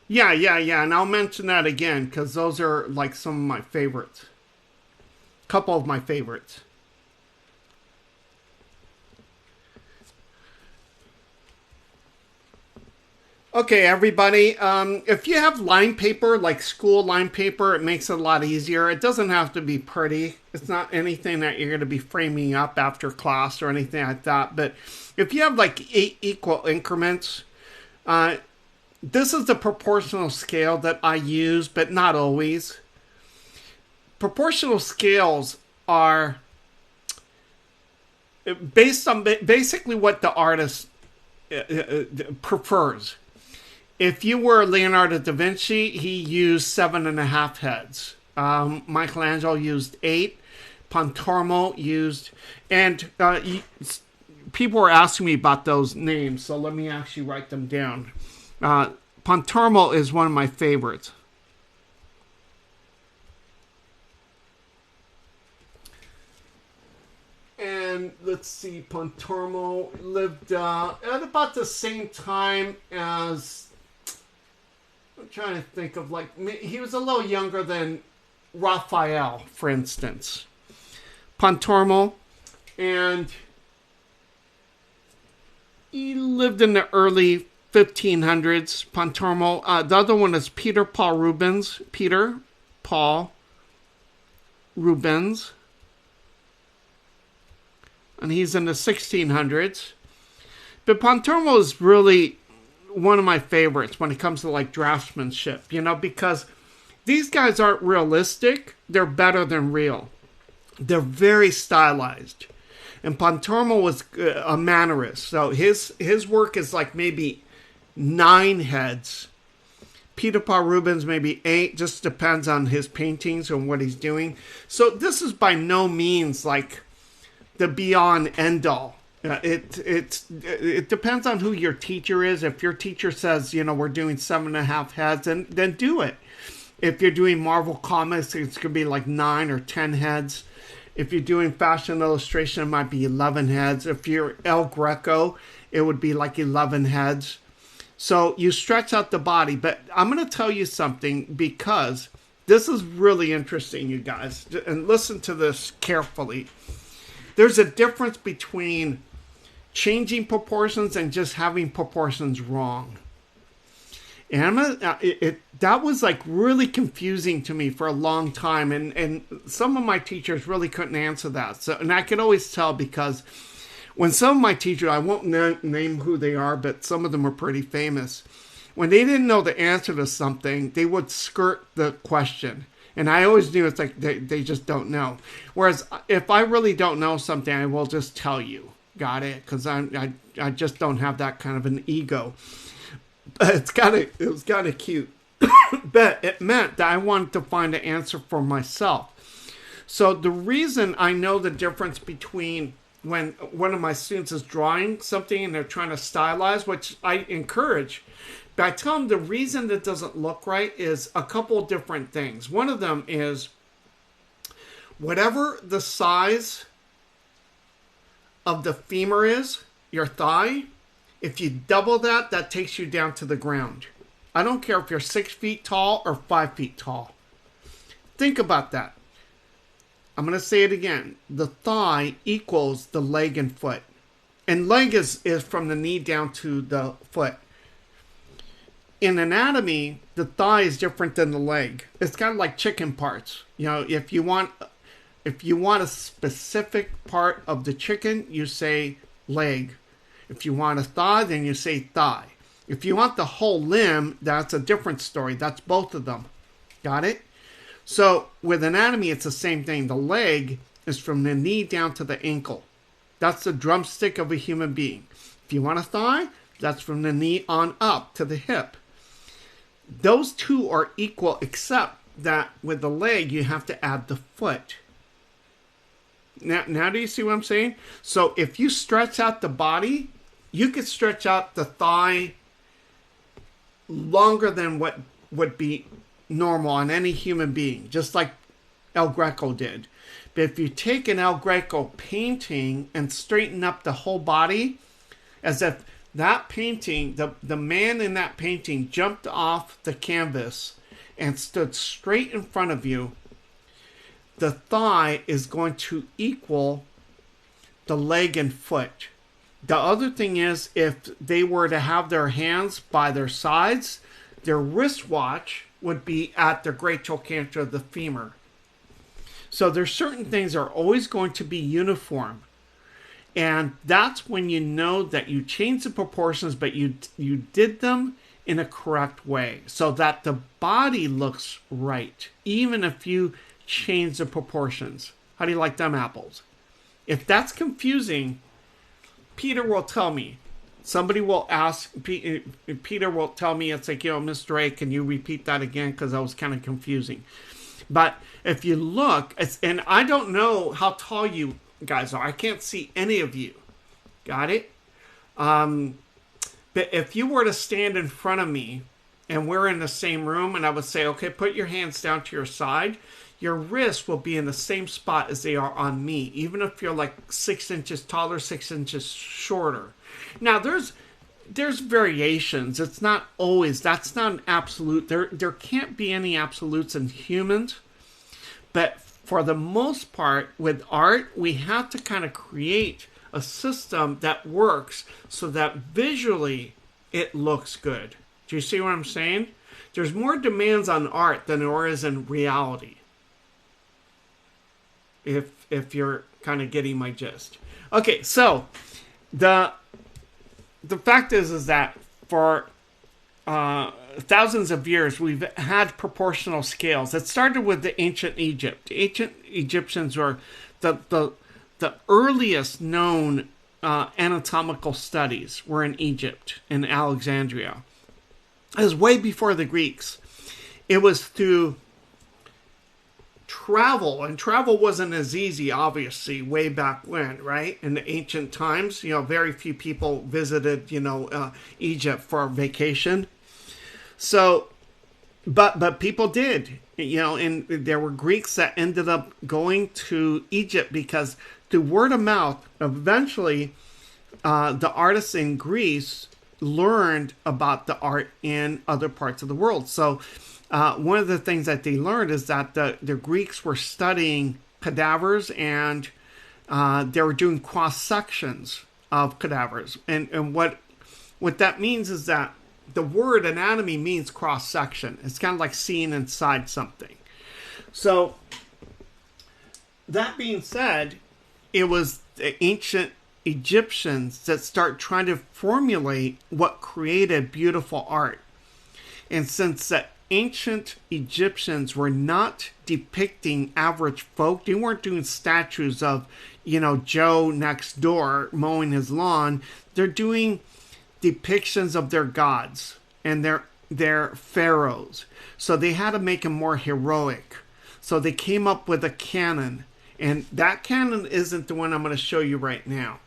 Yeah, and I'll mention that again because those are like some of my favorites. Couple of my favorites. Okay, everybody. If you have line paper, like school line paper, it makes it a lot easier. It doesn't have to be pretty. It's not anything that you're going to be framing up after class or anything like that. But if you have like 8 equal increments, this is the proportional scale that I use, but not always. Proportional scales are based on basically what the artist prefers. If you were Leonardo da Vinci, he used 7.5 heads. Michelangelo used 8. Pontormo used, and people were asking me about those names, so let me actually write them down. Pontormo is one of my favorites. And let's see, Pontormo lived at about the same time as, I'm trying to think of, like, he was a little younger than Raphael, for instance. Pontormo, and he lived in the early 1500s. Pontormo. The other one is Peter Paul Rubens. Peter Paul Rubens. And he's in the 1600s. But Pontormo is really one of my favorites when it comes to like draftsmanship, because these guys aren't realistic. They're better than real. They're very stylized. And Pontormo was a mannerist. So his work is like maybe 9 heads. Peter Paul Rubens maybe 8. Just depends on his paintings and what he's doing. So this is by no means like the be-all and end-all. It depends on who your teacher is. If your teacher says, we're doing 7.5 heads, then do it. If you're doing Marvel Comics, it's going to be like 9 or 10 heads. If you're doing fashion illustration, it might be 11 heads. If you're El Greco, it would be like 11 heads. So you stretch out the body. But I'm going to tell you something, because this is really interesting, you guys. And listen to this carefully. There's a difference between changing proportions and just having proportions wrong. And that was like really confusing to me for a long time. And some of my teachers really couldn't answer that. So, and I could always tell, because when some of my teachers, I won't name who they are, but some of them are pretty famous. When they didn't know the answer to something, they would skirt the question. And I always knew it's like they just don't know. Whereas if I really don't know something, I will just tell you. Got it? Because I just don't have that kind of an ego. But it was kind of cute. But it meant that I wanted to find an answer for myself. So the reason I know the difference between when one of my students is drawing something and they're trying to stylize, which I encourage, but I tell them the reason that doesn't look right is a couple of different things. One of them is whatever the size of the femur is, your thigh, if you double that, that takes you down to the ground. I don't care if you're 6 feet tall or 5 feet tall. Think about that. I'm going to say it again. The thigh equals the leg and foot. And leg is from the knee down to the foot. In anatomy, the thigh is different than the leg. It's kind of like chicken parts. If you want a specific part of the chicken, you say leg. If you want a thigh, then you say thigh. If you want the whole limb, that's a different story. That's both of them. Got it? So with anatomy, it's the same thing. The leg is from the knee down to the ankle. That's the drumstick of a human being. If you want a thigh, that's from the knee on up to the hip. Those two are equal, except that with the leg, you have to add the foot. Now do you see what I'm saying? So if you stretch out the body, you could stretch out the thigh longer than what would be normal on any human being, just like El Greco did. But if you take an El Greco painting and straighten up the whole body, as if that painting, the man in that painting jumped off the canvas and stood straight in front of you, the thigh is going to equal the leg and foot. The other thing is, if they were to have their hands by their sides, their wristwatch would be at the great trochanter of the femur. So there's certain things that are always going to be uniform. And that's when you know that you changed the proportions, but you did them in a correct way so that the body looks right, even if you change the proportions. How do you like them apples? If that's confusing, Peter will tell me, Somebody will ask, Peter will tell me, it's like, Mr. A, can you repeat that again? Because that was kind of confusing. But if you look, and I don't know how tall you guys are. I can't see any of you. Got it? But if you were to stand in front of me and we're in the same room and I would say, okay, put your hands down to your side, your wrists will be in the same spot as they are on me, even if you're like 6 inches taller, 6 inches shorter. Now, there's variations. It's not always, that's not an absolute. There can't be any absolutes in humans. But for the most part, with art, we have to kind of create a system that works so that visually it looks good. Do you see what I'm saying? There's more demands on art than there is in reality. If you're kind of getting my gist. Okay, so the fact is that for thousands of years we've had proportional scales. It started with the ancient Egypt. The ancient Egyptians were the earliest known anatomical studies were in Egypt, in Alexandria. It was way before the Greeks. It was through travel, and travel wasn't as easy, obviously, way back when, right? In the ancient times, very few people visited, Egypt for a vacation. So, but people did, and there were Greeks that ended up going to Egypt because through word of mouth, eventually, the artists in Greece learned about the art in other parts of the world. So, one of the things that they learned is that the Greeks were studying cadavers and they were doing cross sections of cadavers. And what that means is that the word anatomy means cross section. It's kind of like seeing inside something. So that being said, it was the ancient Egyptians that start trying to formulate what created beautiful art. And since the ancient Egyptians were not depicting average folk, they weren't doing statues of, Joe next door mowing his lawn. They're doing depictions of their gods and their pharaohs. So they had to make them more heroic. So they came up with a canon. And that canon isn't the one I'm going to show you right now.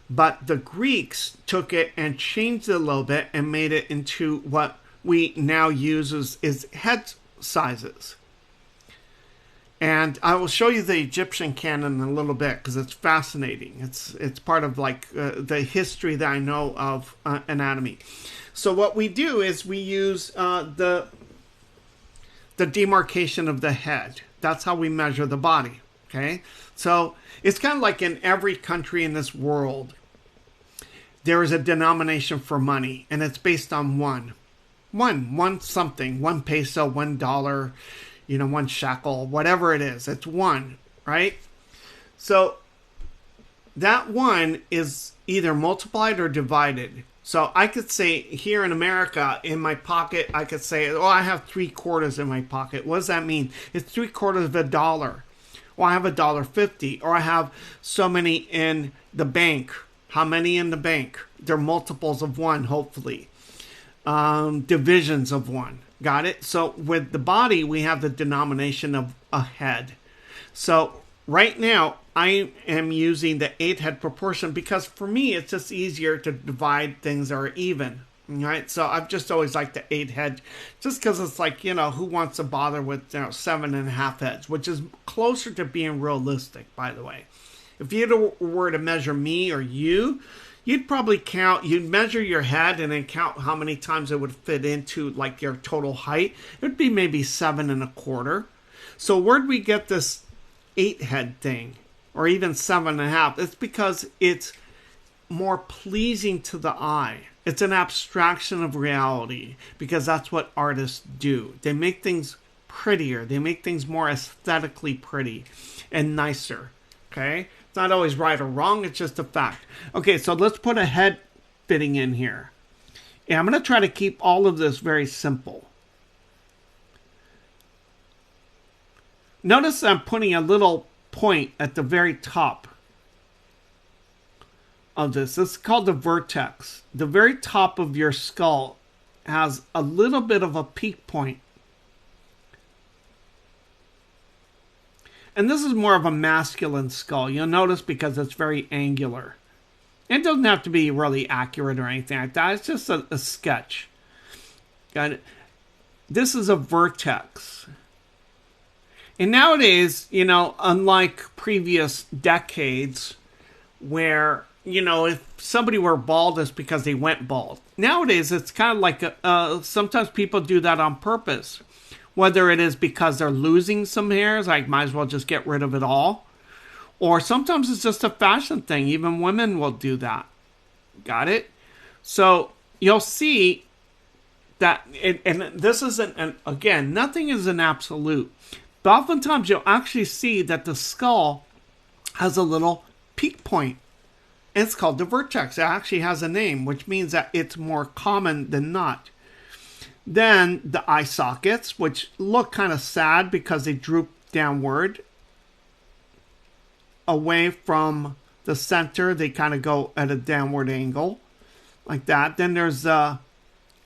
But the Greeks took it and changed it a little bit and made it into what we now use is head sizes. And I will show you the Egyptian canon in a little bit because it's fascinating. It's part of the history that I know of anatomy. So what we do is we use the demarcation of the head. That's how we measure the body. Okay, so it's kind of like in every country in this world, there is a denomination for money, and it's based on one something, 1 peso, $1, 1 shekel, whatever it is. It's one, right? So that one is either multiplied or divided. So I could say here in America, in my pocket, I could say, I have 3/4 in my pocket. What does that mean? It's 3/4 of a dollar. Or I have $1.50, or I have so many in the bank. How many in the bank? They're multiples of one, hopefully. Divisions of one. Got it? So with the body, we have the denomination of a head. So right now, I am using the 8-head proportion because for me, it's just easier to divide things that are even. Right, so I've just always liked the 8-head, just because it's like, who wants to bother with 7.5 heads, which is closer to being realistic, by the way. If you were to measure me or you'd probably you'd measure your head and then count how many times it would fit into like your total height. It would be maybe 7.25. So where'd we get this 8-head thing, or even 7.5? It's because it's more pleasing to the eye. It's an abstraction of reality because that's what artists do. They make things prettier. They make things more aesthetically pretty and nicer. Okay? It's not always right or wrong. It's just a fact. Okay, so let's put a head fitting in here. And I'm going to try to keep all of this very simple. Notice I'm putting a little point at the very top. of this. This is called the vertex. The very top of your skull has a little bit of a peak point. And this is more of a masculine skull. You'll notice because it's very angular. It doesn't have to be really accurate or anything like that. It's just a sketch. Got it? This is a vertex. And nowadays, you know, unlike previous decades where, you know, if somebody were bald, it's because they went bald. Nowadays, it's kind of like sometimes people do that on purpose. Whether it is because they're losing some hairs, like might as well just get rid of it all. Or sometimes it's just a fashion thing. Even women will do that. Got it? So you'll see that, and this isn't, again, nothing is an absolute. But oftentimes you'll actually see that the skull has a little peak point. It's called the vertex. It actually has a name, which means that it's more common than not. Then the eye sockets, which look kind of sad because they droop downward away from the center. They kind of go at a downward angle like that. Then there's the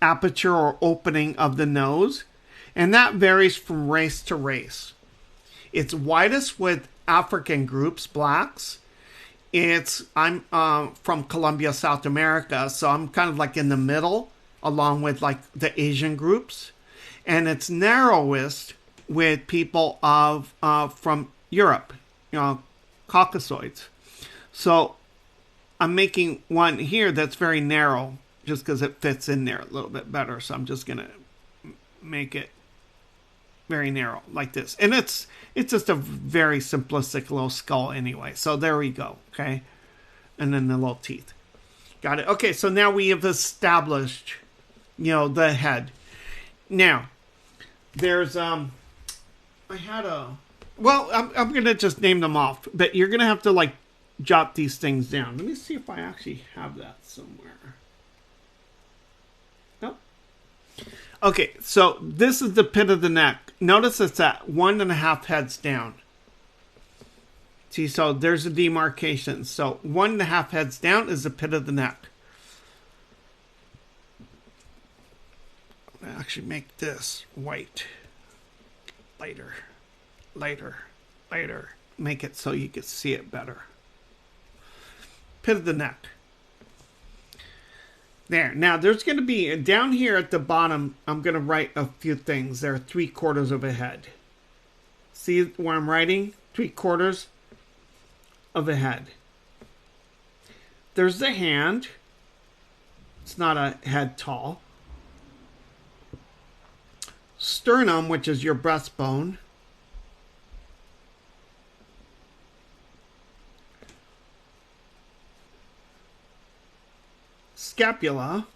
aperture or opening of the nose, and that varies from race to race. It's widest with African groups, blacks. I'm from Colombia, South America, so I'm kind of like in the middle, along with like the Asian groups, and it's narrowest with people from Europe, you know, Caucasoids. So I'm making one here that's very narrow, just because it fits in there a little bit better. So I'm just gonna make it very narrow like this, and it's just a very simplistic little skull anyway. So there we go. Okay, and then the little teeth. Got it. Okay, so now we have established, you know, the head. Now, there's I'm gonna just name them off, but you're gonna have to like jot these things down. Let me see if I actually have that somewhere. Nope. Okay, so this is the pit of the neck. Notice it's at 1.5 heads down. See, so there's a demarcation. So 1.5 heads down is the pit of the neck. I'm gonna actually make this white. Lighter. Make it so you can see it better. Pit of the neck. There. Now, there's going to be, down here at the bottom, I'm going to write a few things. There are 3/4 of a head. See where I'm writing? 3/4 of a head. There's the hand. It's not a head tall. Sternum, which is your breastbone. Scapula.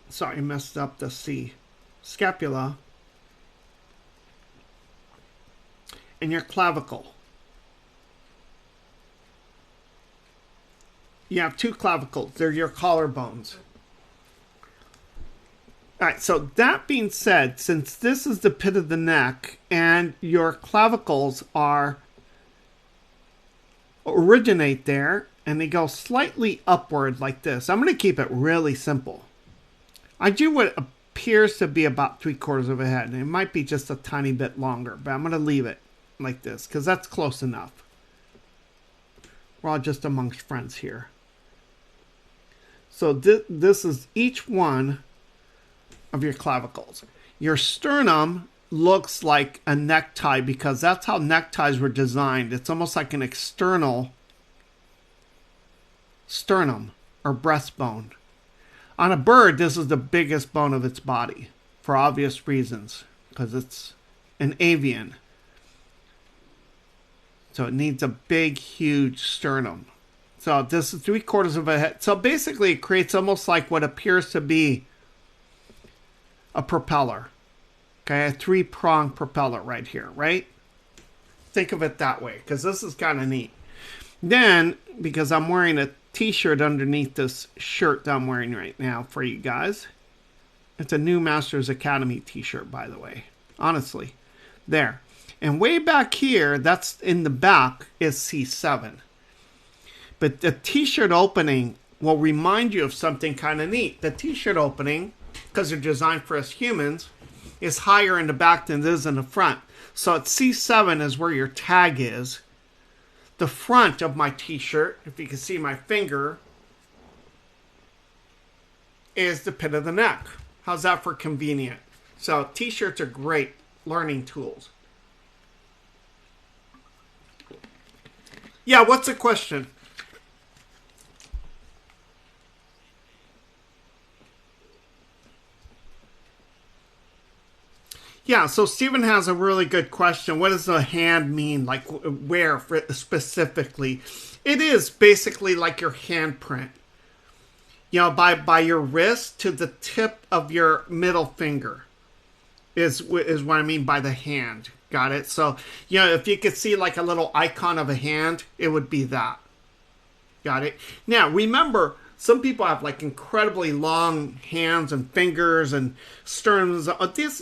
Sorry, I messed up the C. Scapula. And your clavicle. You have 2 clavicles. They're your collarbones. Alright, so that being said, since this is the pit of the neck and your clavicles originate there and they go slightly upward like this. I'm going to keep it really simple. I do what appears to be about 3/4 of a head. It might be just a tiny bit longer, but I'm going to leave it like this because that's close enough. We're all just amongst friends here. So this is each one of your clavicles. Your sternum looks like a necktie because that's how neckties were designed. It's almost like an external sternum or breastbone. On a bird, this is the biggest bone of its body for obvious reasons because it's an avian. So it needs a big, huge sternum. So this is 3/4 of a head. So basically it creates almost like what appears to be a propeller. Okay, a 3-prong propeller right here, right? Think of it that way, because this is kind of neat. Then, because I'm wearing a t-shirt underneath this shirt that I'm wearing right now for you guys. It's a new Masters Academy t-shirt, by the way. Honestly. There. And way back here, that's in the back, is C7. But the t-shirt opening will remind you of something kind of neat. The t-shirt opening, because they're designed for us humans, is higher in the back than it is in the front. So at C7 is where your tag is. The front of my t-shirt, if you can see my finger, is the pit of the neck. How's that for convenient? So t-shirts are great learning tools. Yeah, what's the question? Yeah, so Stephen has a really good question. What does the hand mean? Like where specifically? It is basically like your handprint. You know, by your wrist to the tip of your middle finger is what I mean by the hand. Got it? So, you know, if you could see like a little icon of a hand, it would be that. Got it? Now, remember, some people have like incredibly long hands and fingers and sterns.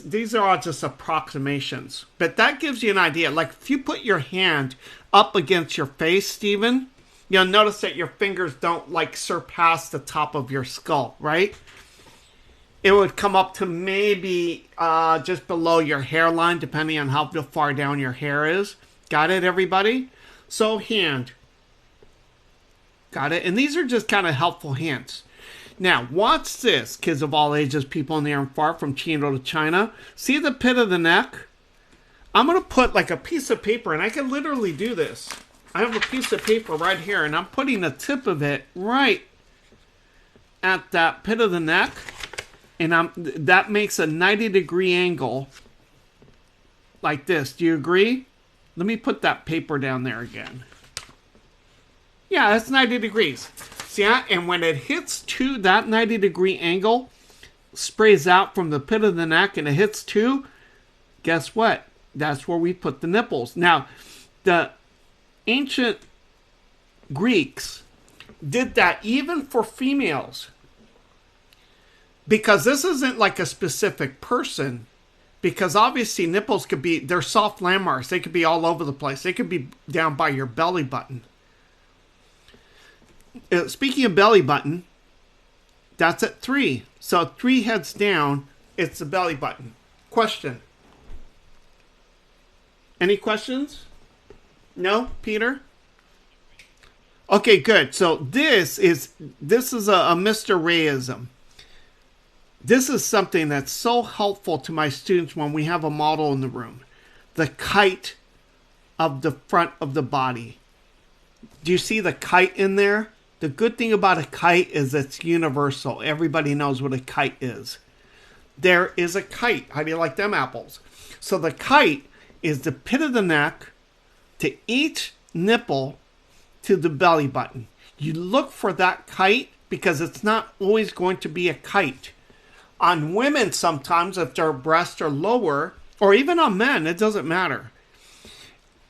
These are all just approximations. But that gives you an idea. Like if you put your hand up against your face, Stephen, you'll notice that your fingers don't like surpass the top of your skull, right? It would come up to maybe just below your hairline, depending on how far down your hair is. Got it, everybody? So hand. Got it? And these are just kind of helpful hints. Now, watch this, kids of all ages, people near and far, from Chino to China. See the pit of the neck? I'm going to put like a piece of paper, and I can literally do this. I have a piece of paper right here, and I'm putting the tip of it right at that pit of the neck. And that makes a 90-degree angle like this. Do you agree? Let me put that paper down there again. Yeah, that's 90 degrees. See that? And when it hits to that 90-degree angle, sprays out from the pit of the neck, and it hits 2, guess what? That's where we put the nipples. Now, the ancient Greeks did that even for females. Because this isn't like a specific person. Because obviously nipples could be, they're soft landmarks. They could be all over the place. They could be down by your belly button. Speaking of belly button, that's at 3. So 3 heads down, it's the belly button. Question. Any questions? No, Peter? Okay, good. So this is a Mr. Rayism. This is something that's so helpful to my students when we have a model in the room. The kite of the front of the body. Do you see the kite in there? The good thing about a kite is it's universal. Everybody knows what a kite is. There is a kite. How do you like them apples? So the kite is the pit of the neck to each nipple to the belly button. You look for that kite because it's not always going to be a kite. On women, sometimes, if their breasts are lower, or even on men, it doesn't matter.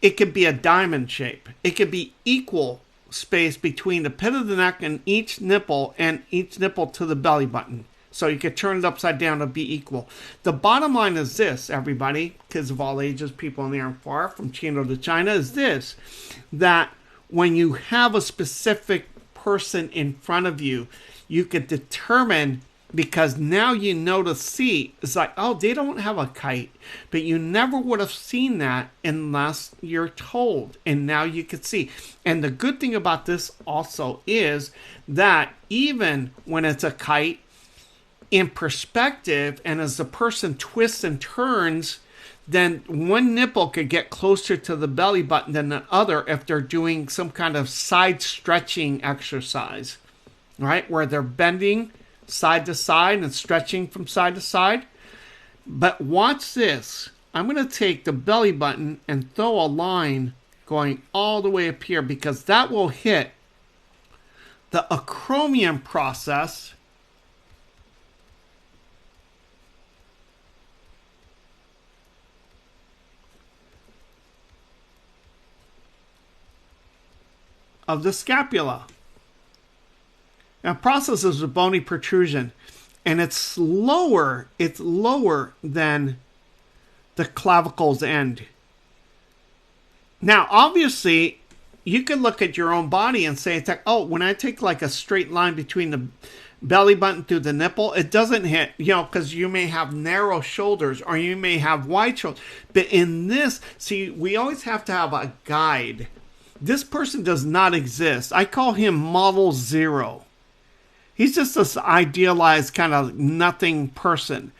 It could be a diamond shape. It could be equal space between the pit of the neck and each nipple to the belly button. So you could turn it upside down to be equal. The bottom line is this, everybody, kids of all ages, people near and far, from Chino to China, is this, that when you have a specific person in front of you, you could determine, because now you know to see, it's like, oh, they don't have a kite. But you never would have seen that unless you're told. And now you can see. And the good thing about this also is that even when it's a kite, in perspective, and as the person twists and turns, then one nipple could get closer to the belly button than the other if they're doing some kind of side stretching exercise, right? Where they're bending side to side and stretching from side to side. But watch this. I'm going to take the belly button and throw a line going all the way up here, because that will hit the acromion process of the scapula. Now, process is a bony protrusion, and it's lower than the clavicle's end. Now, obviously, you could look at your own body and say, it's like, oh, when I take like a straight line between the belly button through the nipple, it doesn't hit, because you may have narrow shoulders or you may have wide shoulders. But in this, see, we always have to have a guide. This person does not exist. I call him Model Zero. He's just this idealized kind of nothing person.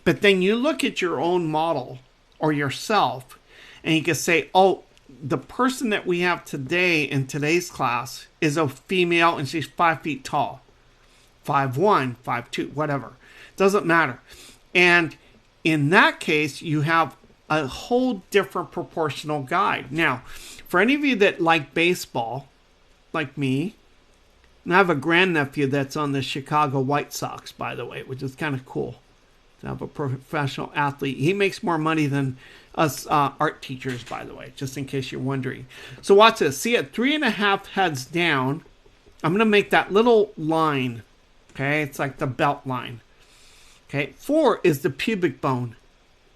But then you look at your own model or yourself and you can say, oh, the person that we have today in today's class is a female and she's 5 feet tall. 5'1", 5'2", whatever. Doesn't matter. And in that case, you have a whole different proportional guide. Now, for any of you that like baseball, like me, and I have a grandnephew that's on the Chicago White Sox, by the way, which is kind of cool to have a professional athlete. He makes more money than us art teachers, by the way, just in case you're wondering. So watch this. See, at 3.5 heads down, I'm going to make that little line. Okay, it's like the belt line. Okay, 4 is the pubic bone.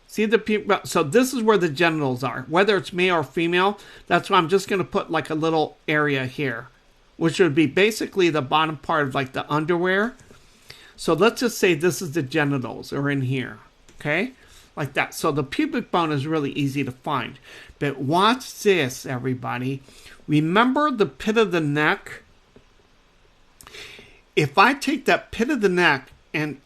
See the pubic bone? So this is where the genitals are. Whether it's male or female, that's why I'm just going to put like a little area here, which would be basically the bottom part of like the underwear. So let's just say this is the genitals or in here. Okay, like that. So the pubic bone is really easy to find. But watch this, everybody. Remember the pit of the neck? If I take that pit of the neck and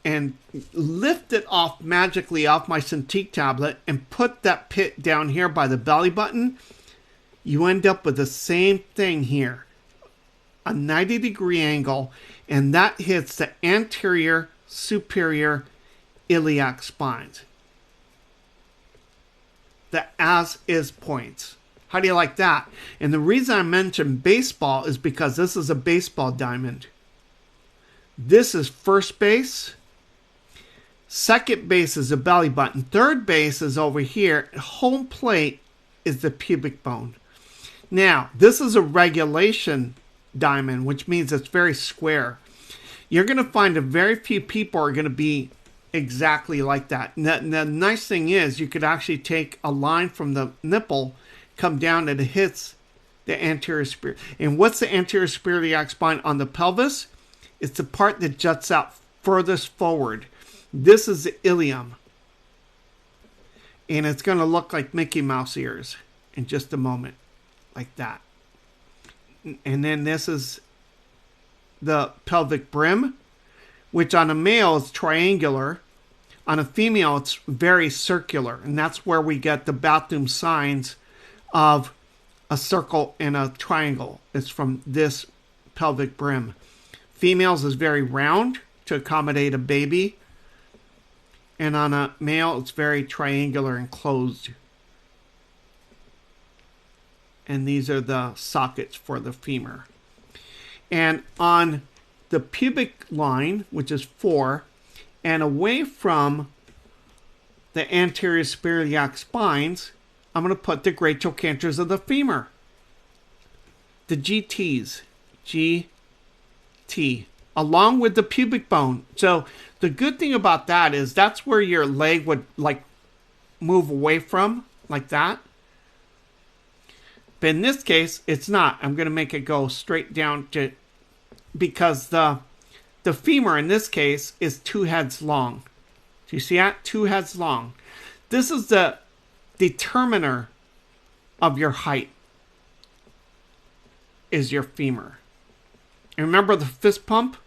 lift it off magically off my Cintiq tablet and put that pit down here by the belly button, you end up with the same thing here. A 90-degree angle, and that hits the anterior superior iliac spines. The as-is points. How do you like that? And the reason I mentioned baseball is because this is a baseball diamond. This is first base. Second base is the belly button. Third base is over here. Home plate is the pubic bone. Now, this is a regulation diamond, which means it's very square. You're going to find a very few people are going to be exactly like that. And the nice thing is you could actually take a line from the nipple, come down, and it hits the anterior superior. And what's the anterior superior spine on the pelvis? It's the part that juts out furthest forward. This is the ilium. And it's going to look like Mickey Mouse ears in just a moment. Like that. And then this is the pelvic brim, which on a male is triangular. On a female, it's very circular. And that's where we get the bathroom signs of a circle and a triangle. It's from this pelvic brim. Females is very round to accommodate a baby. And on a male, it's very triangular and closed. And these are the sockets for the femur. And on the pubic line, which is 4, and away from the anterior superior spines, I'm going to put the great trochanters of the femur. The GTs. GT. Along with the pubic bone. So the good thing about that is that's where your leg would like move away from, like that. But in this case, it's not. I'm going to make it go straight down to, because the femur in this case is 2 heads long. Do you see that? 2 heads long. This is the determiner of your height, is your femur. And remember the fist pump?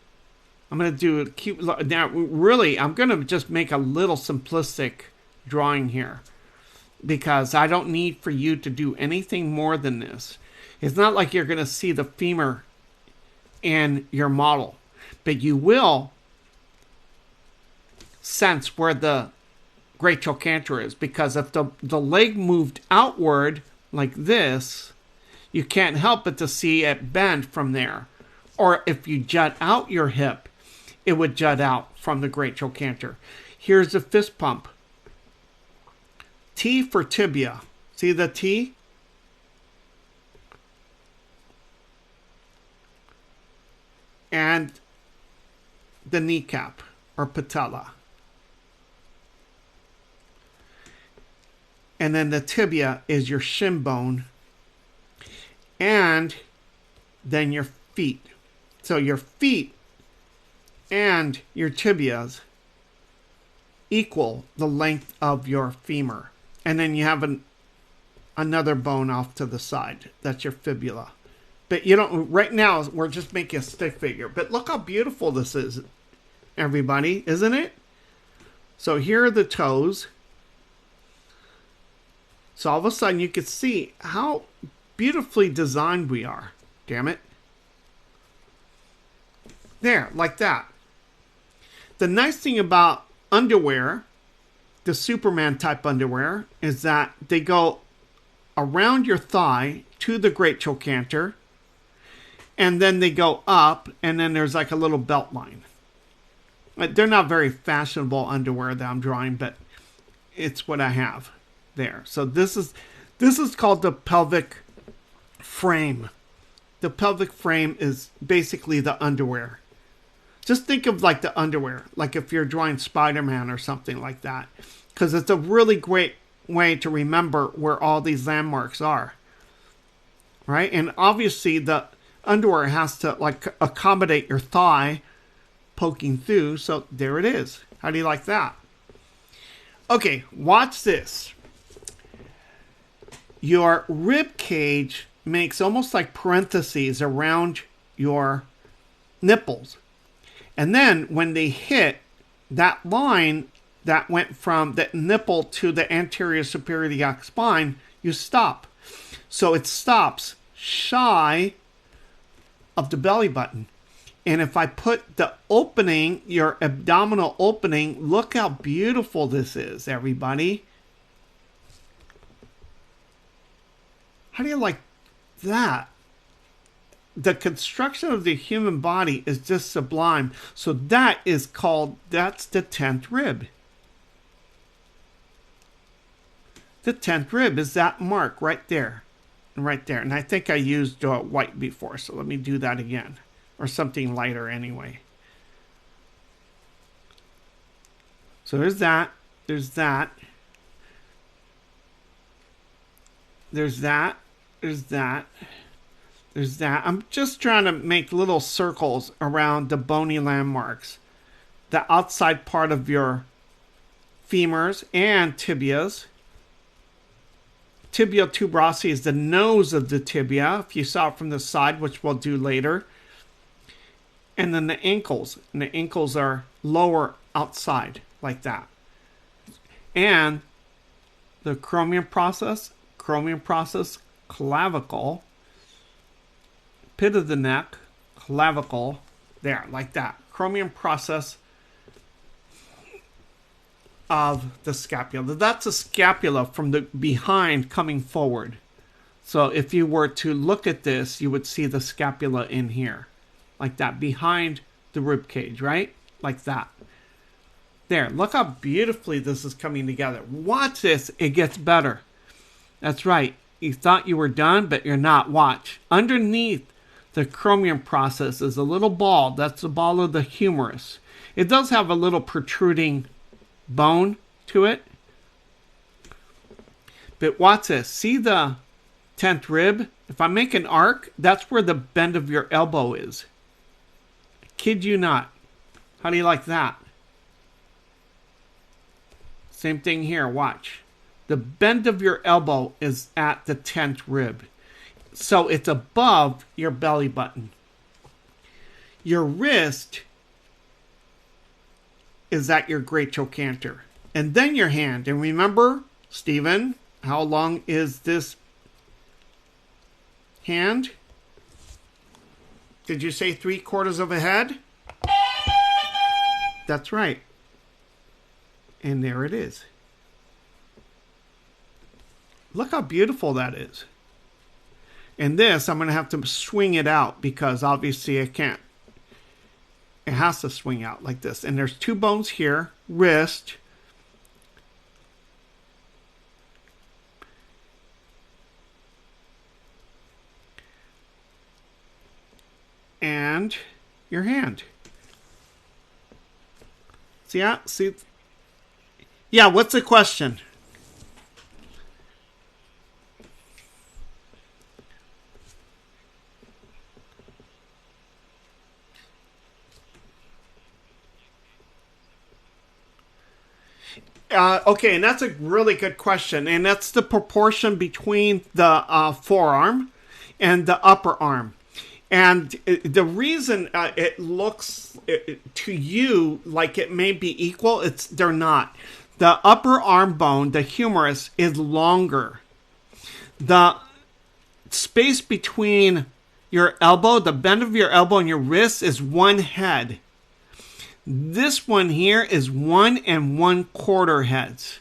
I'm going to do a cute, now really, I'm going to just make a little simplistic drawing here, because I don't need for you to do anything more than this. It's not like you're going to see the femur in your model, but you will sense where the great trochanter is, because if the leg moved outward like this, you can't help but to see it bend from there. Or if you jut out your hip, it would jut out from the great trochanter. Here's the fist pump. T for tibia. See the T? And the kneecap or patella. And then the tibia is your shin bone and then your feet. So your feet and your tibias equal the length of your femur. And then you have another bone off to the side. That's your fibula. But you don't, right now we're just making a stick figure. But look how beautiful this is, everybody, isn't it? So here are the toes. So all of a sudden you can see how beautifully designed we are. Damn it. There, like that. The nice thing about underwear, the Superman type underwear, is that they go around your thigh to the great trochanter, and then they go up, and then there's like a little belt line. They're not very fashionable underwear that I'm drawing, but it's what I have there. So this is called the pelvic frame. The pelvic frame is basically the underwear. Just think of like the underwear, like if you're drawing Spider-Man or something like that, because it's a really great way to remember where all these landmarks are, right? And obviously the underwear has to like accommodate your thigh poking through, so there it is. How do you like that? Okay, watch this. Your rib cage makes almost like parentheses around your nipples. And then when they hit that line that went from the nipple to the anterior superior iliac spine, you stop. So it stops shy of the belly button. And if I put the opening, your abdominal opening, look how beautiful this is, everybody. How do you like that? The construction of the human body is just sublime. So that's the 10th rib. The 10th rib is that mark right there. Right there. And I think I used white before, so let me do that again. Or something lighter anyway. So there's that. There's that. There's that. There's that. There's that. I'm just trying to make little circles around the bony landmarks. The outside part of your femurs and tibias. Tibial tuberosity is the nose of the tibia, if you saw it from the side, which we'll do later. And then the ankles. And the ankles are lower outside, like that. And the acromion process, clavicle, pit of the neck, clavicle, there, like that. Acromion process of the scapula. That's a scapula from the behind coming forward. So if you were to look at this, you would see the scapula in here, like that, behind the rib cage, right? Like that. There, look how beautifully this is coming together. Watch this, it gets better. That's right. You thought you were done, but you're not. Watch. Underneath the acromion process is a little ball. That's the ball of the humerus. It does have a little protruding bone to it. But watch this. See the 10th rib? If I make an arc, that's where the bend of your elbow is. Kid you not. How do you like that? Same thing here. Watch. The bend of your elbow is at the 10th rib. So it's above your belly button. Your wrist is at your great trochanter. And then your hand. And remember, Stephen, how long is this hand? Did you say 3/4 of a head? That's right. And there it is. Look how beautiful that is. And this, I'm going to have to swing it out because obviously I can't. It has to swing out like this. And there's 2 bones here. Wrist. And your hand. See that? See? Yeah, what's the question? Okay, and that's a really good question. And that's the proportion between the forearm and the upper arm. And the reason it looks to you like it may be equal, they're not. The upper arm bone, the humerus, is longer. The space between your elbow, the bend of your elbow and your wrist is one head. This one here is 1 1/4 heads.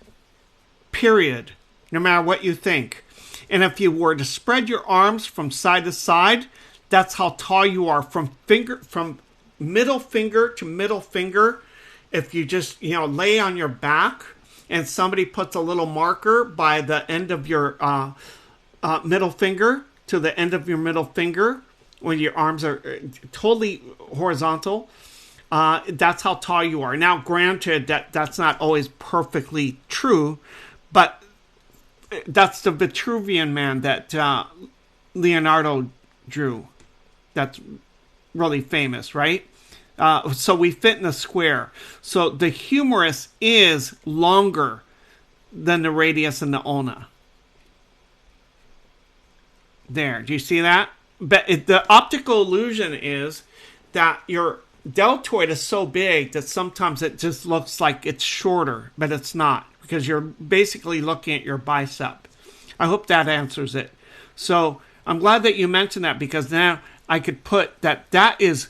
Period. No matter what you think. And if you were to spread your arms from side to side, that's how tall you are from middle finger to middle finger. If you just, lay on your back and somebody puts a little marker by the end of your middle finger to the end of your middle finger when your arms are totally horizontal, that's how tall you are. Now, granted, that's not always perfectly true, but that's the Vitruvian Man that Leonardo drew. That's really famous, right? So we fit in a square. So the humerus is longer than the radius and the ulna. There, do you see that? But the optical illusion is that your deltoid is so big that sometimes it just looks like it's shorter, but it's not, because you're basically looking at your bicep. I hope that answers it. So I'm glad that you mentioned that, because now I could put that is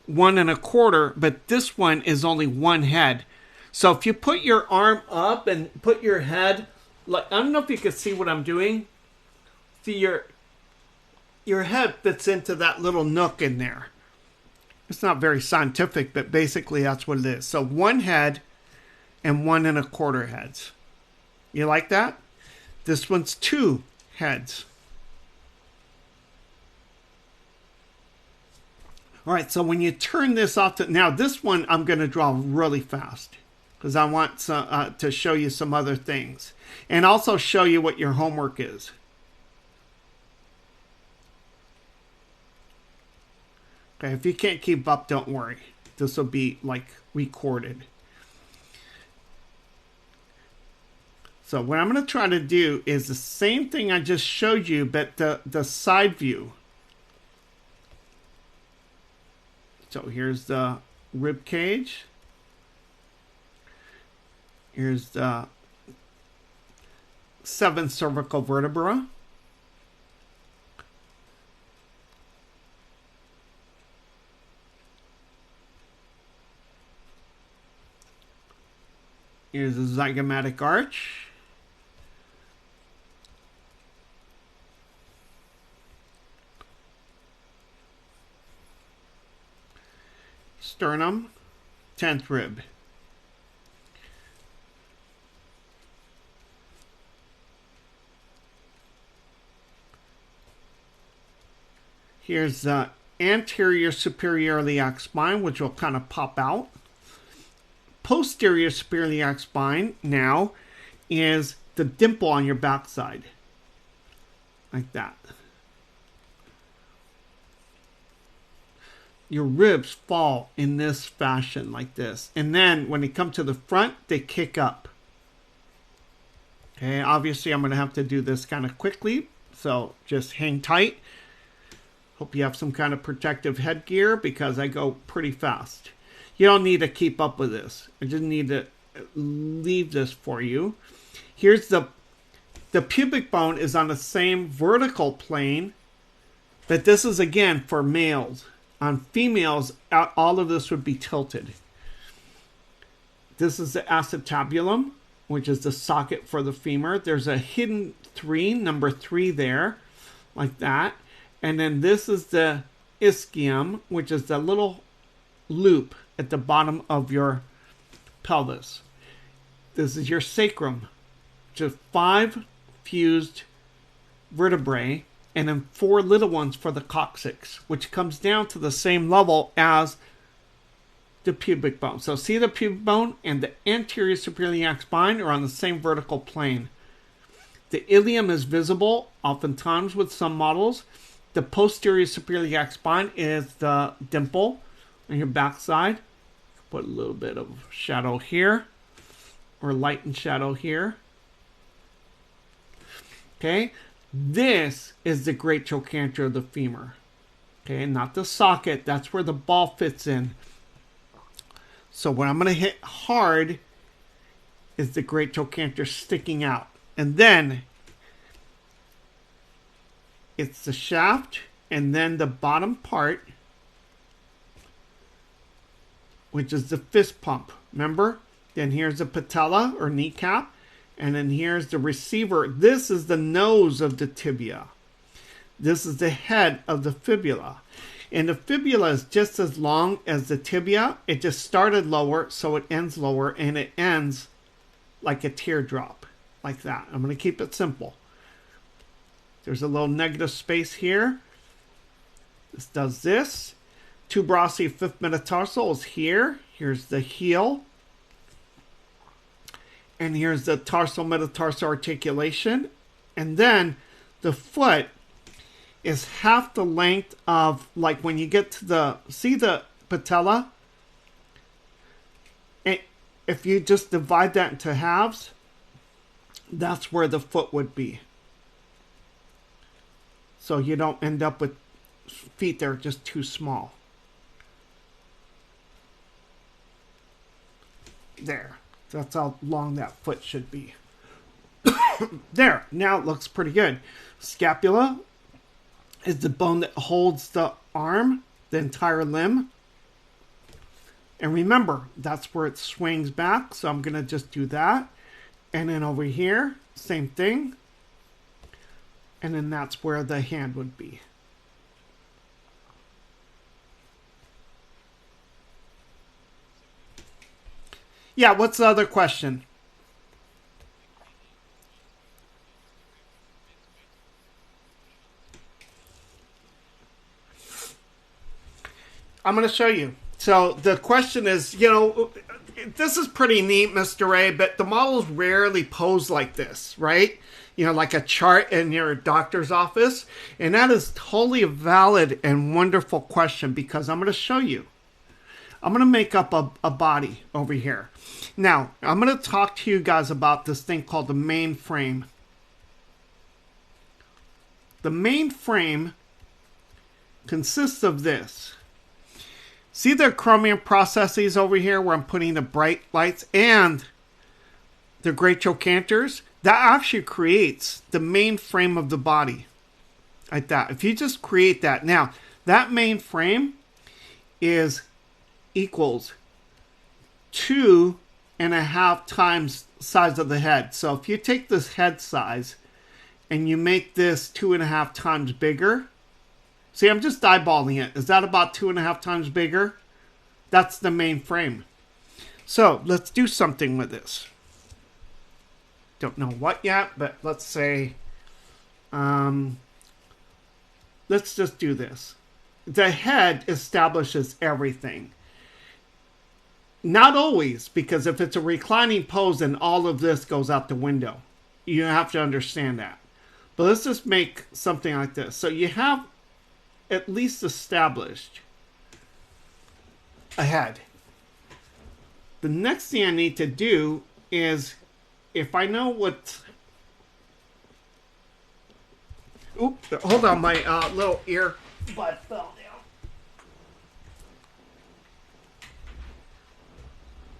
1 1/4, but this one is only one head. So if you put your arm up and put your head, like, I don't know if you can see what I'm doing. See, your head fits into that little nook in there. It's not very scientific, but basically that's what it is. So one head and 1 1/4 heads. You like that? This one's 2 heads. All right, so when you turn this off, now this one I'm going to draw really fast because I want to show you some other things and also show you what your homework is. Okay, if you can't keep up, don't worry. This will be like recorded. So what I'm going to try to do is the same thing I just showed you, but the side view. So here's the rib cage. Here's the 7 cervical vertebra. Here's the zygomatic arch. Sternum, 10th rib. Here's the anterior superior iliac spine, which will kind of pop out. Posterior superior iliac spine now is the dimple on your backside. Like that. Your ribs fall in this fashion, like this. And then when they come to the front, they kick up. Okay, obviously I'm going to have to do this kind of quickly, so just hang tight. Hope you have some kind of protective headgear because I go pretty fast. You don't need to keep up with this. I just need to leave this for you. Here's the pubic bone is on the same vertical plane, but this is again for males. On females, all of this would be tilted. This is the acetabulum, which is the socket for the femur. There's a hidden 3, number 3 there, like that. And then this is the ischium, which is the little loop at the bottom of your pelvis. This is your sacrum, which is 5 fused vertebrae, and then 4 little ones for the coccyx, which comes down to the same level as the pubic bone. So see, the pubic bone and the anterior superior iliac spine are on the same vertical plane. The ilium is visible oftentimes with some models. The posterior superior iliac spine is the dimple on your backside. Put a little bit of shadow here. or light and shadow here. Okay, this is the great trochanter of the femur. Okay, not the socket. That's where the ball fits in. So what I'm going to hit hard is the great trochanter sticking out. And then it's the shaft and then the bottom part, which is the fist pump. Remember? Then here's the patella or kneecap. And then here's the receiver. This is the nose of the tibia. This is the head of the fibula. And the fibula is just as long as the tibia. It just started lower, so it ends lower, and it ends like a teardrop, like that. I'm going to keep it simple. There's a little negative space here. This does this. Tuberosity fifth metatarsal is here. Here's the heel. And here's the tarsal metatarsal articulation. And then the foot is half the length of, like when you get to the, see the patella? And if you just divide that into halves, that's where the foot would be. So you don't end up with feet that are just too small. There. That's how long that foot should be. There. Now it looks pretty good. Scapula is the bone that holds the arm, the entire limb. And remember, that's where it swings back. So I'm going to just do that. And then over here, same thing. And then that's where the hand would be. Yeah, what's the other question? I'm going to show you. So the question is, you know, this is pretty neat, Mr. A, but the models rarely pose like this, right? You know, like a chart in your doctor's office. And that is totally a valid and wonderful question because I'm going to show you. I'm going to make up a body over here. Now, I'm going to talk to you guys about this thing called the main frame. The main frame consists of this. See the chromium processes over here where I'm putting the bright lights and the great trochanters? That actually creates the main frame of the body. Like that. If you just create that. Now, that main frame is equals 2.5 times size of the head. So if you take this head size and you make this 2.5 times bigger, see, I'm just eyeballing it. Is that about 2.5 times bigger? That's the main frame. So let's do something with this. Don't know what yet, but let's say, let's just do this. The head establishes everything. Not always, because if it's a reclining pose, then all of this goes out the window. You have to understand that. But let's just make something like this. So you have at least established a head. The next thing I need to do is, if I know what... Oop, hold on, my little earbud fell down.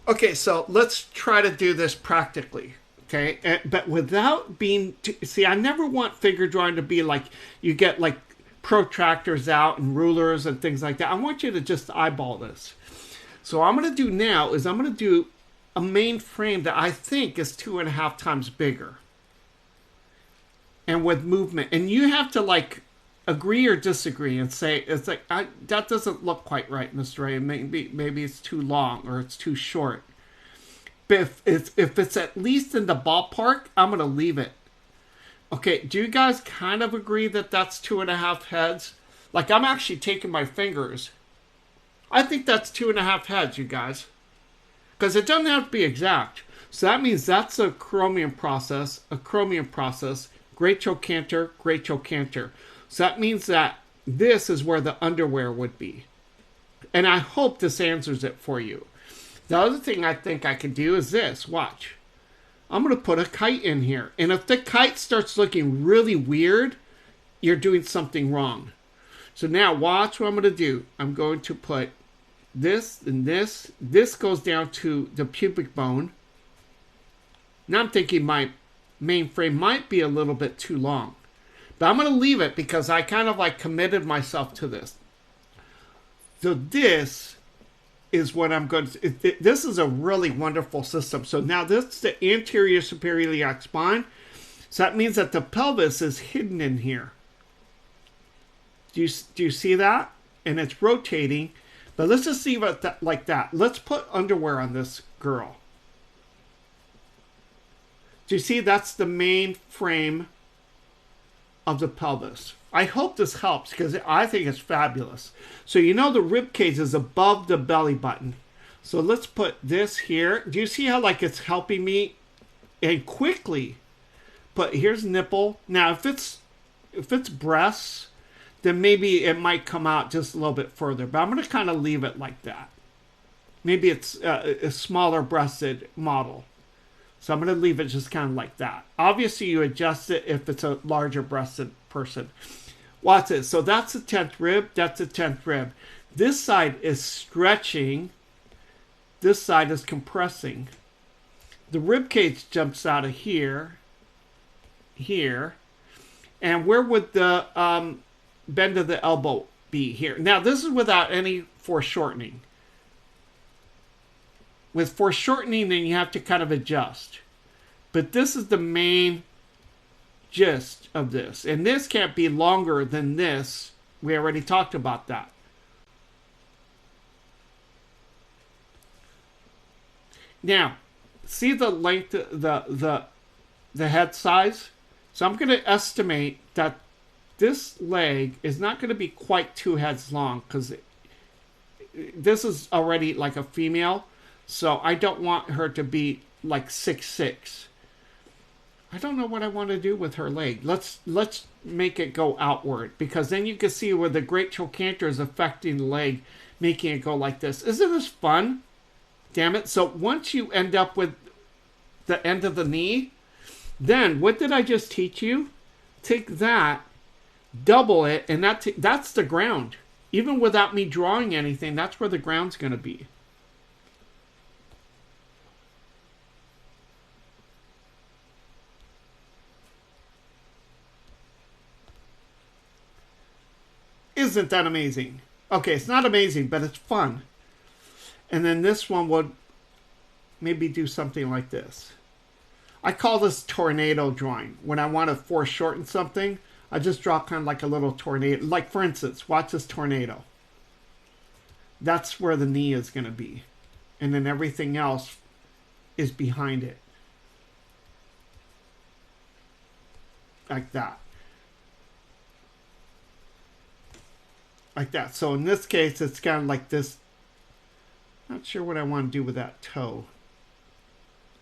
Okay, so let's try to do this practically, okay? But without being... See, I never want figure drawing to be like, you get like protractors out and rulers and things like that. I want you to just eyeball this. So what I'm going to do now is I'm going to do a main frame that I think is 2.5 times bigger. And with movement. And you have to like agree or disagree and say, it's like, that doesn't look quite right, Mr. Ray. Maybe it's too long or it's too short. But if it's at least in the ballpark, I'm going to leave it. Okay, do you guys kind of agree that that's 2.5 heads? Like, I'm actually taking my fingers. I think that's 2.5 heads, you guys. Because it doesn't have to be exact. So that means that's a chromium process, great trochanter, great trochanter. So that means that this is where the underwear would be. And I hope this answers it for you. The other thing I think I can do is this. Watch. I'm going to put a kite in here. And if the kite starts looking really weird, you're doing something wrong. So now watch what I'm going to do. I'm going to put this and this. This goes down to the pubic bone. Now I'm thinking my main frame might be a little bit too long. But I'm going to leave it because I kind of like committed myself to this. So this is what I'm going to... This is a really wonderful system. So now this is the anterior superior iliac spine. So that means that the pelvis is hidden in here. Do you see that? And it's rotating. But let's just see what that, like that. Let's put underwear on this girl. Do you see that's the main frame of the pelvis? I hope this helps because I think it's fabulous. So you know the rib cage is above the belly button. So let's put this here. Do you see how like it's helping me? And quickly. But here's nipple. Now if it's breasts, then maybe it might come out just a little bit further. But I'm going to kind of leave it like that. Maybe it's a smaller breasted model. So I'm going to leave it just kind of like that. Obviously, you adjust it if it's a larger breasted person. Watch this. So that's the 10th rib. That's the 10th rib. This side is stretching. This side is compressing. The rib cage jumps out of here. Here. And where would the bend of the elbow be? Here. Now, this is without any foreshortening. With foreshortening, then you have to kind of adjust. But this is the main gist of this. And this can't be longer than this. We already talked about that. Now, see the length, the head size? So I'm going to estimate that this leg is not going to be quite 2 heads long because this is already like a female. So I don't want her to be like 6'6". I don't know what I want to do with her leg. Let's make it go outward because then you can see where the great trochanter is affecting the leg, making it go like this. Isn't this fun? Damn it. So once you end up with the end of the knee, then what did I just teach you? Take that, double it, and that's the ground. Even without me drawing anything, that's where the ground's going to be. Isn't that amazing? Okay, it's not amazing, but it's fun. And then this one would maybe do something like this. I call this tornado drawing. When I want to foreshorten something, I just draw kind of like a little tornado. Like, for instance, watch this tornado. That's where the knee is going to be. And then everything else is behind it. Like that. Like that. So in this case, it's kind of like this. Not sure what I want to do with that toe.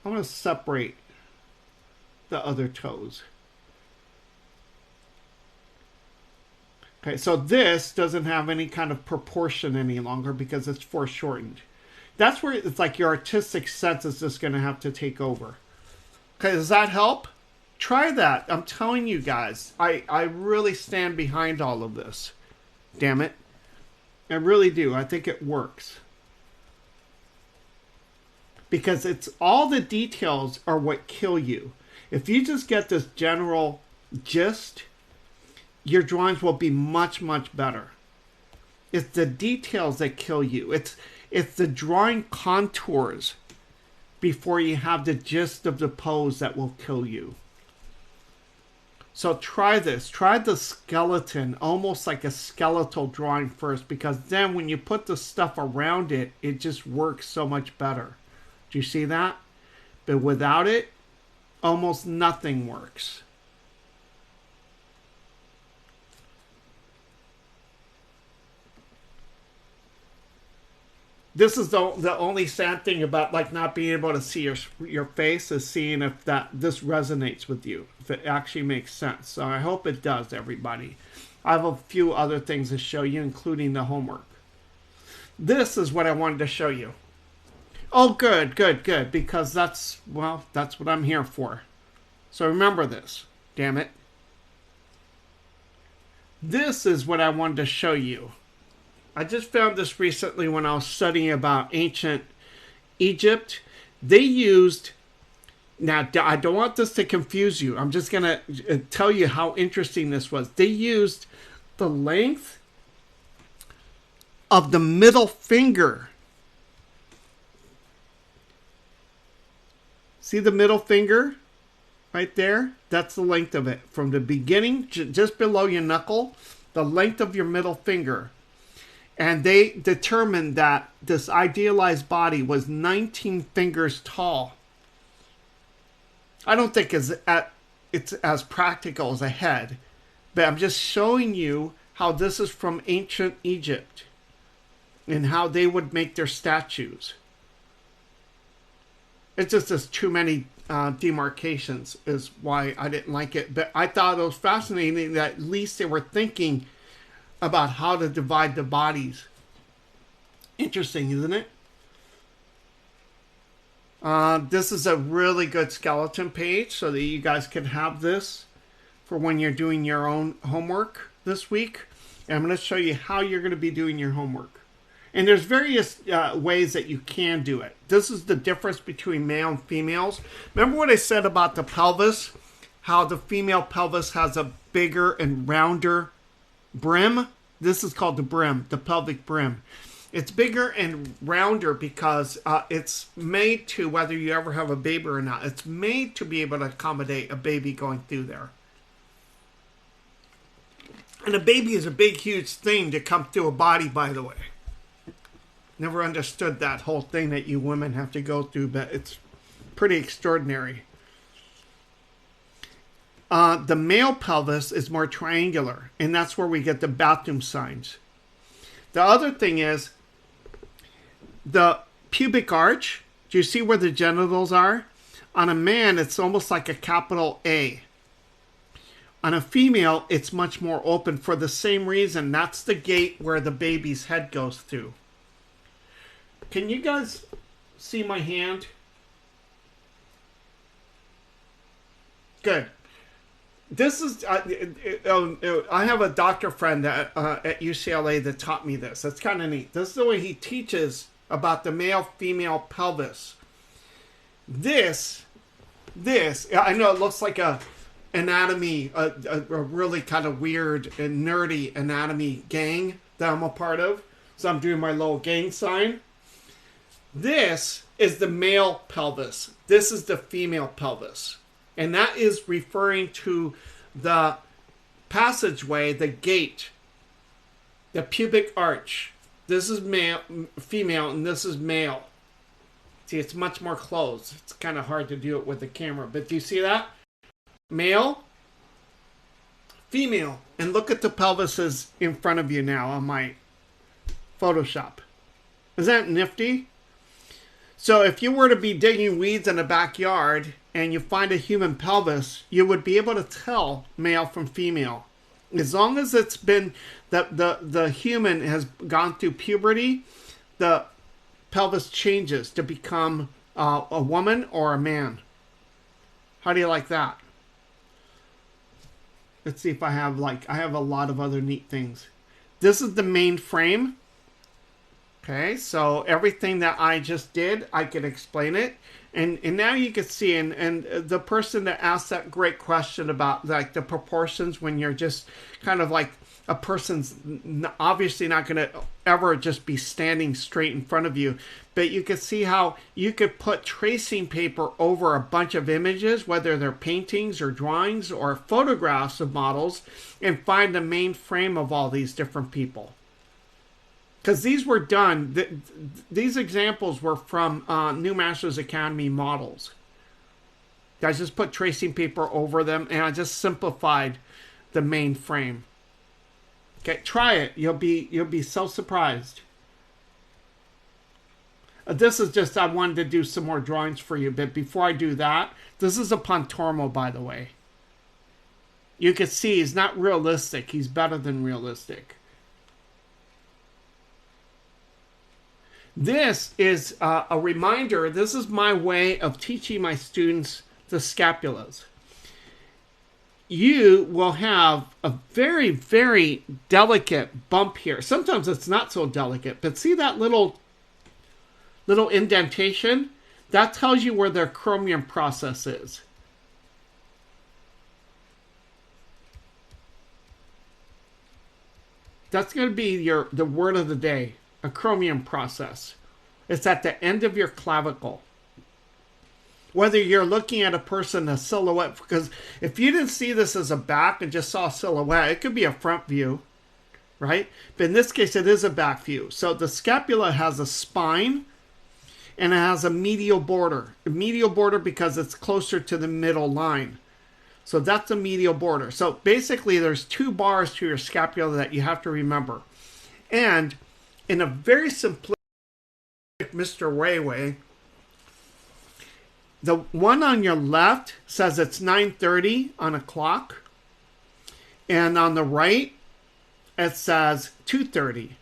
I want to separate the other toes. Okay, so this doesn't have any kind of proportion any longer because it's foreshortened. That's where it's like your artistic sense is just going to have to take over. Okay, does that help? Try that. I'm telling you guys, I really stand behind all of this. Damn it. I really do. I think it works. Because it's all the details are what kill you. If you just get this general gist, your drawings will be much, much better. It's the details that kill you. It's the drawing contours before you have the gist of the pose that will kill you. So try this. Try the skeleton, almost like a skeletal drawing first, because then when you put the stuff around it, it just works so much better. Do you see that? But without it, almost nothing works. This is the only sad thing about like not being able to see your face is seeing if this resonates with you, if it actually makes sense. So I hope it does, everybody. I have a few other things to show you, including the homework. This is what I wanted to show you. Oh, good, good, good. Because that's, well, that's what I'm here for. So remember this. Damn it. This is what I wanted to show you. I just found this recently when I was studying about ancient Egypt. They used, now I don't want this to confuse you. I'm just going to tell you how interesting this was. They used the length of the middle finger. See the middle finger right there? That's the length of it. From the beginning, just below your knuckle, the length of your middle finger. And they determined that this idealized body was 19 fingers tall. I don't think it's as practical as a head, but I'm just showing you how this is from ancient Egypt and how they would make their statues. It's just there's too many demarcations is why I didn't like it. But I thought it was fascinating that at least they were thinking about how to divide the bodies. Interesting, isn't it? This is a really good skeleton page so that you guys can have this for when you're doing your own homework this week. And I'm going to show you how you're going to be doing your homework. And there's various ways that you can do it. This is the difference between male and females. Remember what I said about the pelvis? How the female pelvis has a bigger and rounder brim? This is called the brim, the pelvic brim. It's bigger and rounder because it's made to, whether you ever have a baby or not, it's made to be able to accommodate a baby going through there. And a baby is a big, huge thing to come through a body, by the way. Never understood that whole thing that you women have to go through, but it's pretty extraordinary. The male pelvis is more triangular, and that's where we get the bathroom signs. The other thing is the pubic arch. Do you see where the genitals are? On a man, it's almost like a capital A. On a female, it's much more open for the same reason. That's the gate where the baby's head goes through. Can you guys see my hand? Good. This is, I have a doctor friend at UCLA that taught me this. That's kind of neat. This is the way he teaches about the male-female pelvis. This, I know it looks like a anatomy, a really kind of weird and nerdy anatomy gang that I'm a part of. So I'm doing my little gang sign. This is the male pelvis. This is the female pelvis. And that is referring to the passageway, the gate, the pubic arch. This is male, female, and this is male. See, it's much more closed. It's kind of hard to do it with the camera. But do you see that? Male, female. And look at the pelvises in front of you now on my Photoshop. Isn't that nifty? So if you were to be digging weeds in a backyard and you find a human pelvis, you would be able to tell male from female. As long as it's been, the human has gone through puberty, the pelvis changes to become a woman or a man. How do you like that? Let's see if I have a lot of other neat things. This is the main frame. Okay, so everything that I just did, I could explain it. And now you can see, and the person that asked that great question about like the proportions when you're just kind of like a person's obviously not going to ever just be standing straight in front of you. But you can see how you could put tracing paper over a bunch of images, whether they're paintings or drawings or photographs of models, and find the main frame of all these different people. Because these were done, these examples were from New Masters Academy models. I just put tracing paper over them and I just simplified the main frame. Okay, try it. You'll be so surprised. This is just, I wanted to do some more drawings for you, but before I do that, this is a Pontormo, by the way. You can see he's not realistic. He's better than realistic. This is a reminder. This is my way of teaching my students the scapulas. You will have a very, very delicate bump here. Sometimes it's not so delicate, but see that little indentation? That tells you where their acromion process is. That's going to be the word of the day, acromion process. It's at the end of your clavicle. Whether you're looking at a person, a silhouette, because if you didn't see this as a back and just saw a silhouette, it could be a front view, right? But in this case, it is a back view. So the scapula has a spine and it has a medial border. A medial border because it's closer to the middle line. So that's a medial border. So basically, there's 2 bars to your scapula that you have to remember. And in a very simplistic Mr. Way, the one on your left says it's 9:30 on a clock. And on the right, it says 2:30.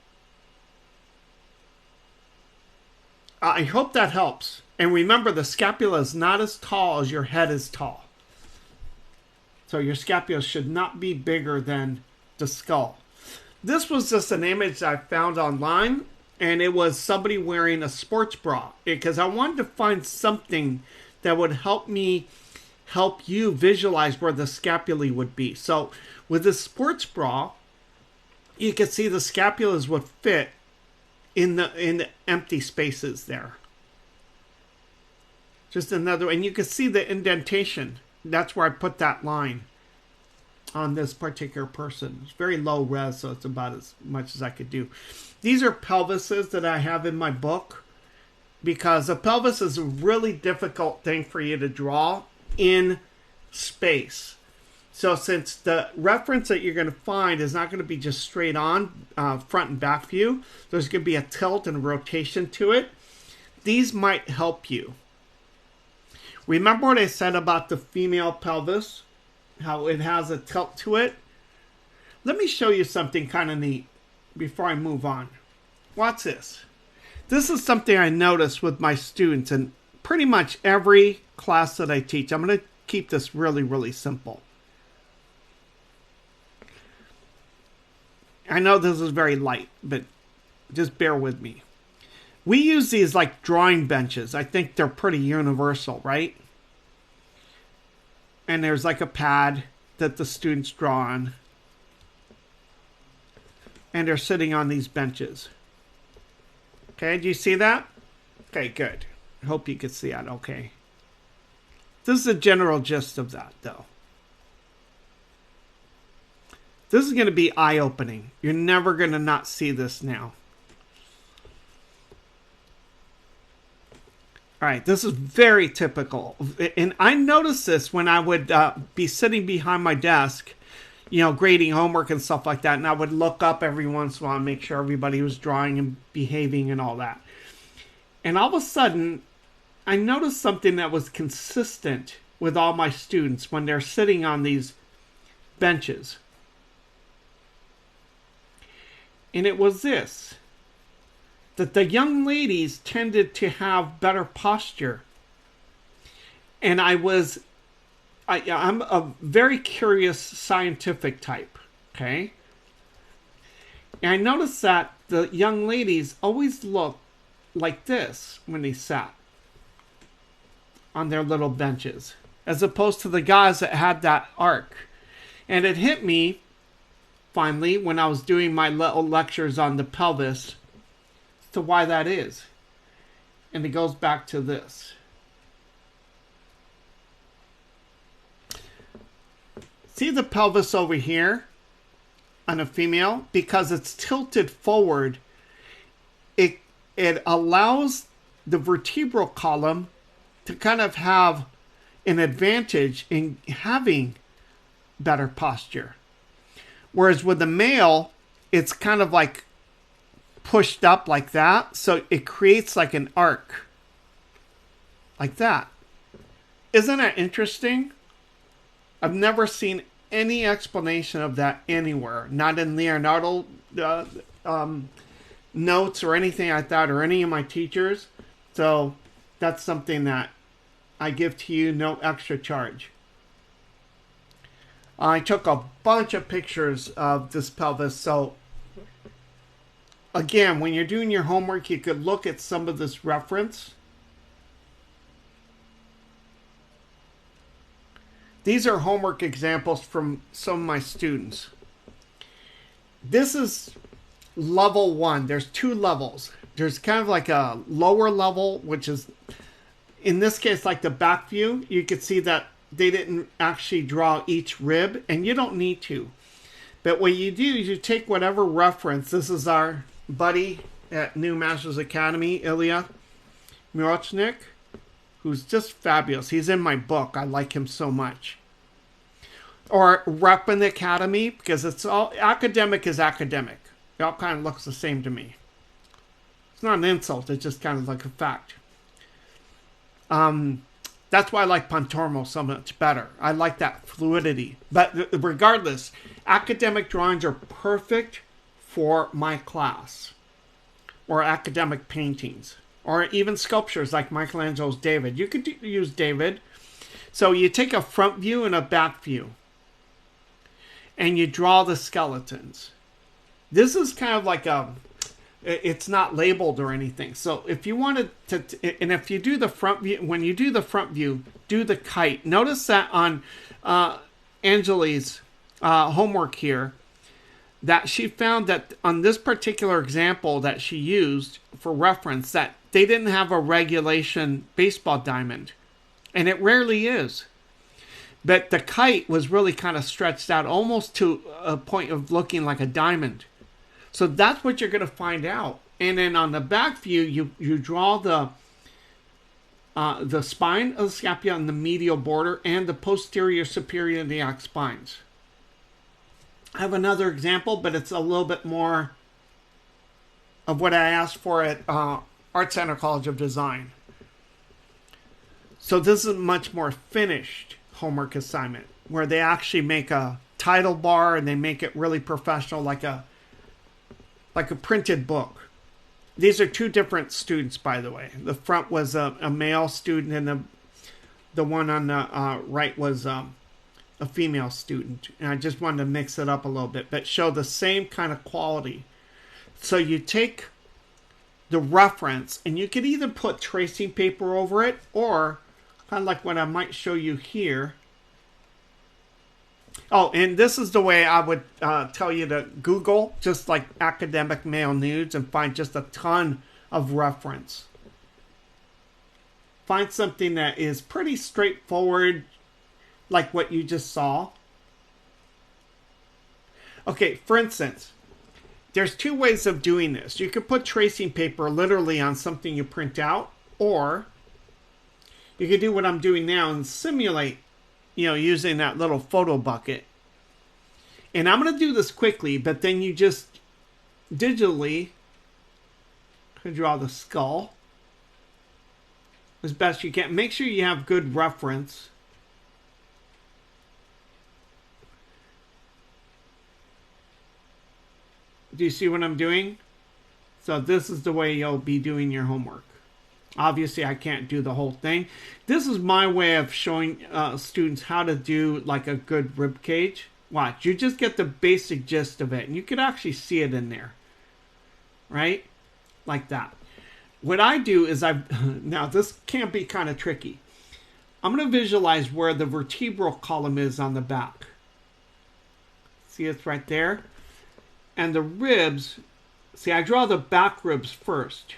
I hope that helps. And remember, the scapula is not as tall as your head is tall. So your scapula should not be bigger than the skull. This was just an image I found online, and it was somebody wearing a sports bra, because I wanted to find something that would help you visualize where the scapulae would be. So with this sports bra, you can see the scapulas would fit in the empty spaces there. Just another, and you can see the indentation. That's where I put that line on this particular person. It's very low res, so it's about as much as I could do. These are pelvises that I have in my book, because a pelvis is a really difficult thing for you to draw in space. So since the reference that you're going to find is not going to be just straight on front and back view, there's going to be a tilt and rotation to it. These might help you. Remember what I said about the female pelvis? How it has a tilt to it? Let me show you something kind of neat before I move on. Watch this. This is something I noticed with my students in pretty much every class that I teach. I'm going to keep this really, really simple. I know this is very light, but just bear with me. We use these like drawing benches. I think they're pretty universal, right? And there's like a pad that the students draw on. And they're sitting on these benches. Okay, do you see that? Okay, good. I hope you can see that okay. This is the general gist of that, though. This is going to be eye-opening. You're never going to not see this now. All right, this is very typical. And I noticed this when I would be sitting behind my desk, grading homework and stuff like that. And I would look up every once in a while and make sure everybody was drawing and behaving and all that. And all of a sudden, I noticed something that was consistent with all my students when they're sitting on these benches. And it was this. That the young ladies tended to have better posture. And I'm a very curious scientific type, okay? And I noticed that the young ladies always looked like this when they sat on their little benches, as opposed to the guys that had that arc. And it hit me, finally, when I was doing my little lectures on the pelvis, to why that is. And it goes back to this. See the pelvis over here on a female? Because it's tilted forward, it allows the vertebral column to kind of have an advantage in having better posture. Whereas with the male, it's kind of like pushed up like that, so it creates like an arc like that. Isn't that interesting? I've never seen any explanation of that anywhere, not in Leonardo notes or anything like that, or any of my teachers. So that's something that I give to you, no extra charge. I took a bunch of pictures of this pelvis. So again, when you're doing your homework, you could look at some of this reference. These are homework examples from some of my students. This is level 1. There's 2 levels. There's kind of like a lower level, which is, in this case, like the back view. You could see that they didn't actually draw each rib, and you don't need to. But what you do is you take whatever reference. This is our buddy at New Masters Academy, Ilya Mirochnik, who's just fabulous. He's in my book. I like him so much. Or Weapon Academy, because it's all academic is academic. It all kind of looks the same to me. It's not an insult. It's just kind of like a fact. That's why I like Pontormo so much better. I like that fluidity. But regardless, academic drawings are perfect for my class. Or academic paintings. Or even sculptures like Michelangelo's David. You could use David. So you take a front view and a back view. And you draw the skeletons. This is kind of like it's not labeled or anything. So if you wanted to, and if you do the front view, when you do the front view, do the kite. Notice that on Angeli's homework here, that she found that on this particular example that she used for reference, that they didn't have a regulation baseball diamond. And it rarely is. But the kite was really kind of stretched out almost to a point of looking like a diamond. So that's what you're going to find out. And then on the back view, you draw the spine of the scapula and the medial border and the posterior superior iliac spines. I have another example, but it's a little bit more of what I asked for at Art Center College of Design. So this is a much more finished homework assignment where they actually make a title bar and they make it really professional, like a printed book. These are 2 different students, by the way. The front was a male student, and the one on the right was a female student. And I just wanted to mix it up a little bit, but show the same kind of quality. So you take the reference, and you could either put tracing paper over it, or kind of like what I might show you here. Oh, and this is the way I would tell you to Google, just like academic male nudes, and find just a ton of reference. Find something that is pretty straightforward, like what you just saw. Okay, for instance, there's 2 ways of doing this. You could put tracing paper literally on something you print out, or you could do what I'm doing now and simulate, using that little photo bucket. And I'm going to do this quickly, but then you just digitally draw the skull as best you can. Make sure you have good reference. Do you see what I'm doing? So this is the way you'll be doing your homework. Obviously, I can't do the whole thing. This is my way of showing students how to do like a good rib cage. Watch, you just get the basic gist of it, and you can actually see it in there, right? Like that. What I do is now this can be kind of tricky. I'm going to visualize where the vertebral column is on the back. See, it's right there. And the ribs, see, I draw the back ribs first.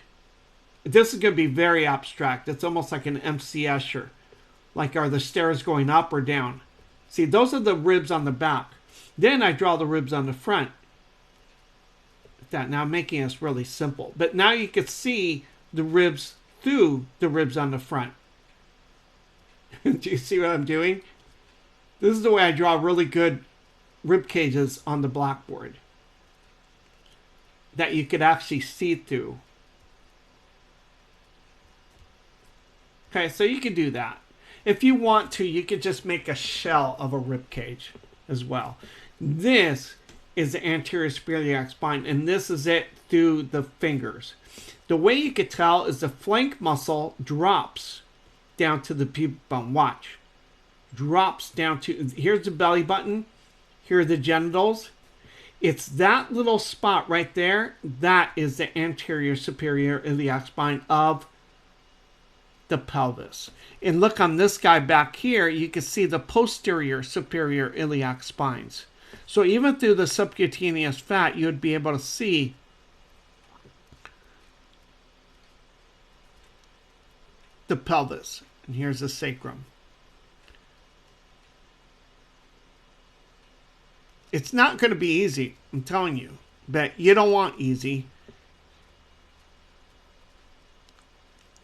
This is going to be very abstract. It's almost like an MC Escher. Like, are the stairs going up or down? See, those are the ribs on the back. Then I draw the ribs on the front. That now I'm making this really simple. But now you can see the ribs through the ribs on the front. Do you see what I'm doing? This is the way I draw really good rib cages on the blackboard. That you could actually see through. Okay, so you can do that. If you want to, you could just make a shell of a rib cage as well. This is the anterior superior iliac spine, and this is it through the fingers. The way you could tell is the flank muscle drops down to the pubic bone. Watch. Drops down to, here's the belly button, here are the genitals. It's that little spot right there, that is the anterior superior iliac spine of the pelvis. And look on this guy back here, you can see the posterior superior iliac spines. So even through the subcutaneous fat, you would be able to see the pelvis. And here's the sacrum. It's not going to be easy, I'm telling you. But you don't want easy.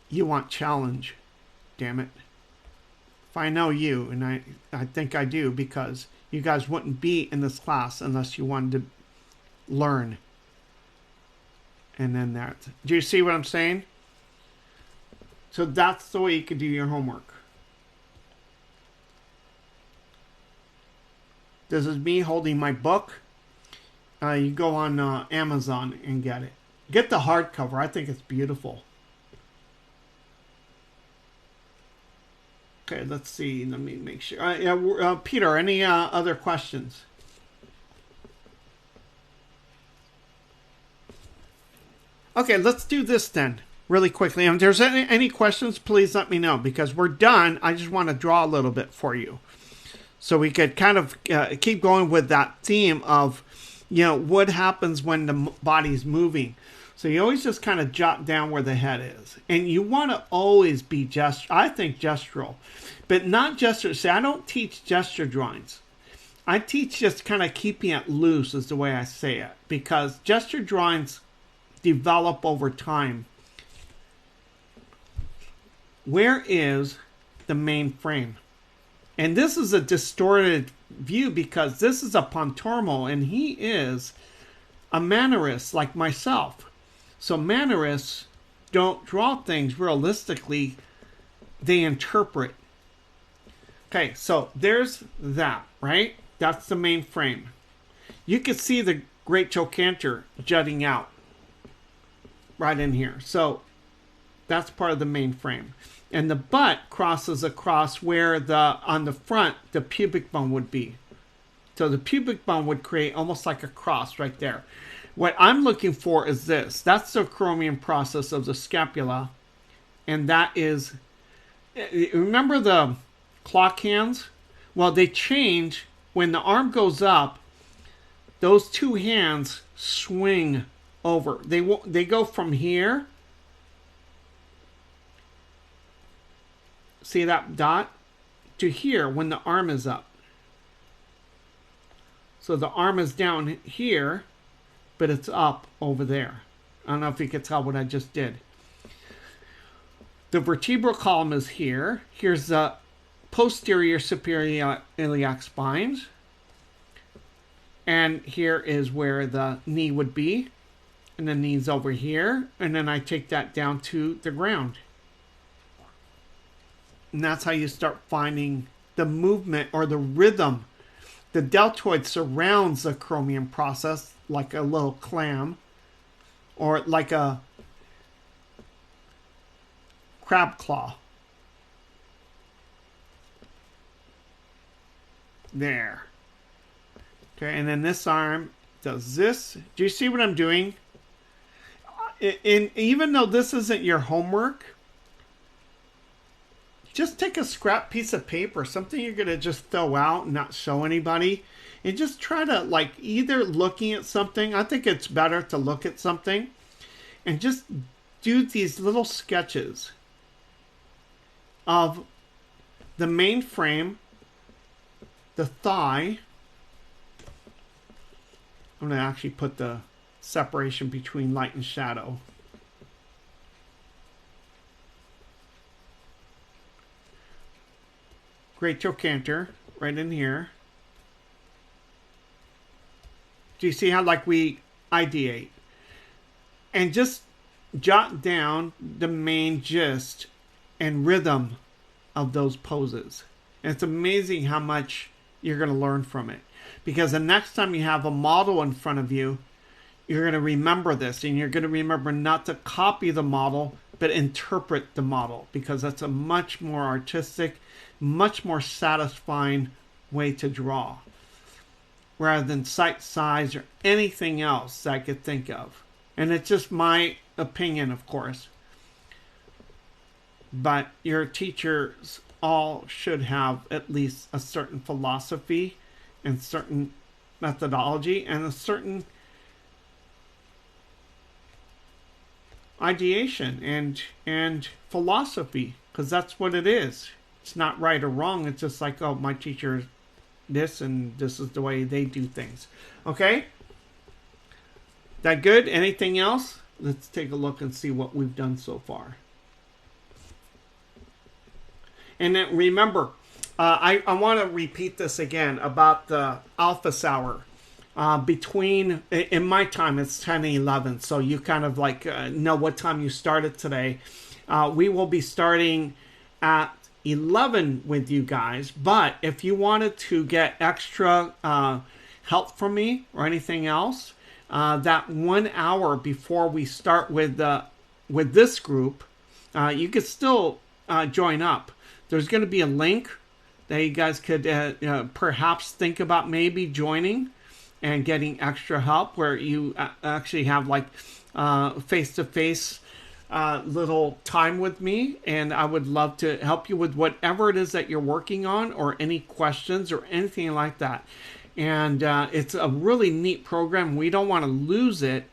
You want challenge. Damn it. If I know you, and I think I do, because you guys wouldn't be in this class unless you wanted to learn. And then that. Do you see what I'm saying? So that's the way you can do your homework. This is me holding my book. You go on Amazon and get it. Get the hardcover. I think it's beautiful. Okay, let's see. Let me make sure. Peter, any other questions? Okay, let's do this then, really quickly. If there's any questions, please let me know, because we're done. I just want to draw a little bit for you, so we could kind of keep going with that theme of, you know, what happens when the body's moving. So you always just kind of jot down where the head is. And you want to always be I think gestural. But not gesture. See, I don't teach gesture drawings. I teach just kind of keeping it loose is the way I say it. Because gesture drawings develop over time. Where is the main frame? And this is a distorted view because this is a Pontormo and he is a mannerist like myself. So mannerists don't draw things realistically, they interpret. Okay, so there's that, right? That's the main frame. You can see the great trochanter jutting out right in here. So that's part of the main frame. And the butt crosses across where on the front, the pubic bone would be. So the pubic bone would create almost like a cross right there. What I'm looking for is this. That's the acromion process of the scapula. And that is, remember the clock hands? Well, they change when the arm goes up. Those two hands swing over. They go from here. See that dot? To here when the arm is up. So the arm is down here, but it's up over there. I don't know if you can tell what I just did. The vertebral column is here. Here's the posterior superior iliac spines. And here is where the knee would be. And the knee's over here. And then I take that down to the ground. And that's how you start finding the movement or the rhythm. The deltoid surrounds the acromion process like a little clam or like a crab claw. There. Okay, and then this arm does this. Do you see what I'm doing? And even though this isn't your homework, just take a scrap piece of paper, something you're going to just throw out and not show anybody. And just try to, like, either looking at something. I think it's better to look at something. And just do these little sketches of the main frame, the thigh. I'm going to actually put the separation between light and shadow. Great trochanter right in here. Do you see how like we ideate? And just jot down the main gist and rhythm of those poses. And it's amazing how much you're going to learn from it. Because the next time you have a model in front of you, you're going to remember this, and you're going to remember not to copy the model, but interpret the model, because that's a much more artistic, much more satisfying way to draw, rather than sight size or anything else I could think of. And it's just my opinion, of course. But your teachers all should have at least a certain philosophy and certain methodology and a certain ideation and philosophy, because that's what it is. It's not right or wrong. It's just like, oh, my teacher this and this is the way they do things. Okay? That good? Anything else? Let's take a look and see what we've done so far. And then remember, I want to repeat this again about the office hour. Between, in my time, it's 10 and 11, so you kind of like know what time you started today. We will be starting at 11 with you guys, but if you wanted to get extra help from me or anything else, that 1 hour before we start with this group, you could still join up. There's going to be a link that you guys could perhaps think about maybe joining and getting extra help, where you actually have like face-to-face little time with me, and I would love to help you with whatever it is that you're working on, or any questions or anything like that. And it's a really neat program. We don't want to lose it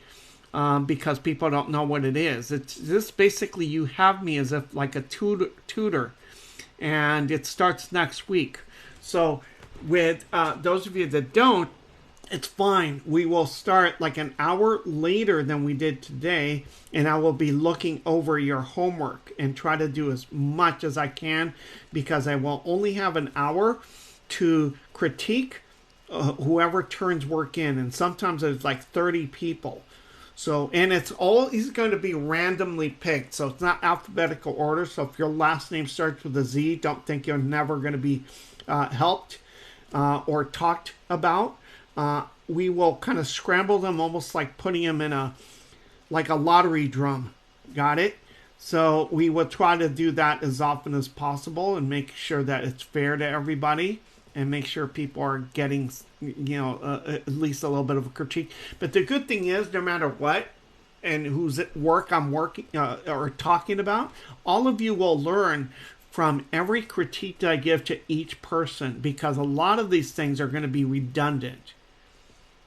because people don't know what it is. It's just basically, you have me as if like a tutor, and it starts next week. So with those of you that don't, it's fine. We will start like an hour later than we did today, and I will be looking over your homework and try to do as much as I can, because I will only have an hour to critique whoever turns work in, and sometimes it's like 30 people. So, and it's always going to be randomly picked, so it's not alphabetical order. So if your last name starts with a Z, don't think you're never going to be helped or talked about. We will kind of scramble them, almost like putting them in a lottery drum. Got it? So we will try to do that as often as possible and make sure that it's fair to everybody, and make sure people are getting, at least a little bit of a critique. But the good thing is, no matter what and whose work I'm working or talking about, all of you will learn from every critique that I give to each person, because a lot of these things are going to be redundant.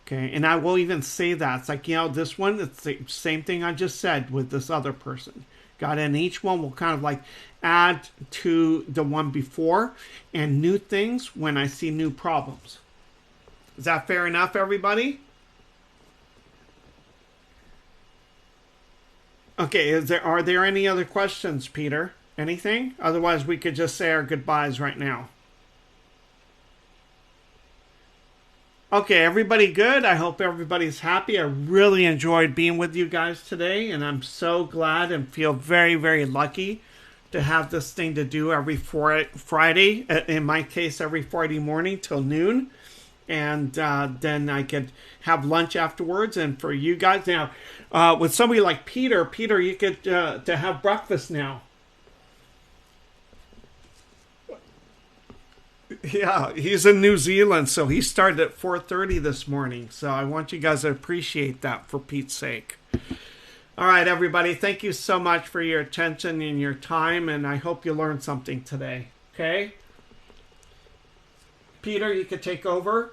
Okay, and I will even say that. It's like, this one, it's the same thing I just said with this other person. Got it? And each one will kind of like add to the one before, and new things when I see new problems. Is that fair enough, everybody? Okay, are there any other questions, Peter? Anything? Otherwise, we could just say our goodbyes right now. Okay, everybody good? I hope everybody's happy. I really enjoyed being with you guys today, and I'm so glad and feel very, very lucky to have this thing to do every Friday. In my case, every Friday morning till noon. And then I could have lunch afterwards. And for you guys now, with somebody like Peter, you get to have breakfast now. Yeah, he's in New Zealand, so he started at 4:30 this morning. So I want you guys to appreciate that, for Pete's sake. All right, everybody, thank you so much for your attention and your time, and I hope you learned something today. Okay? Peter, you could take over.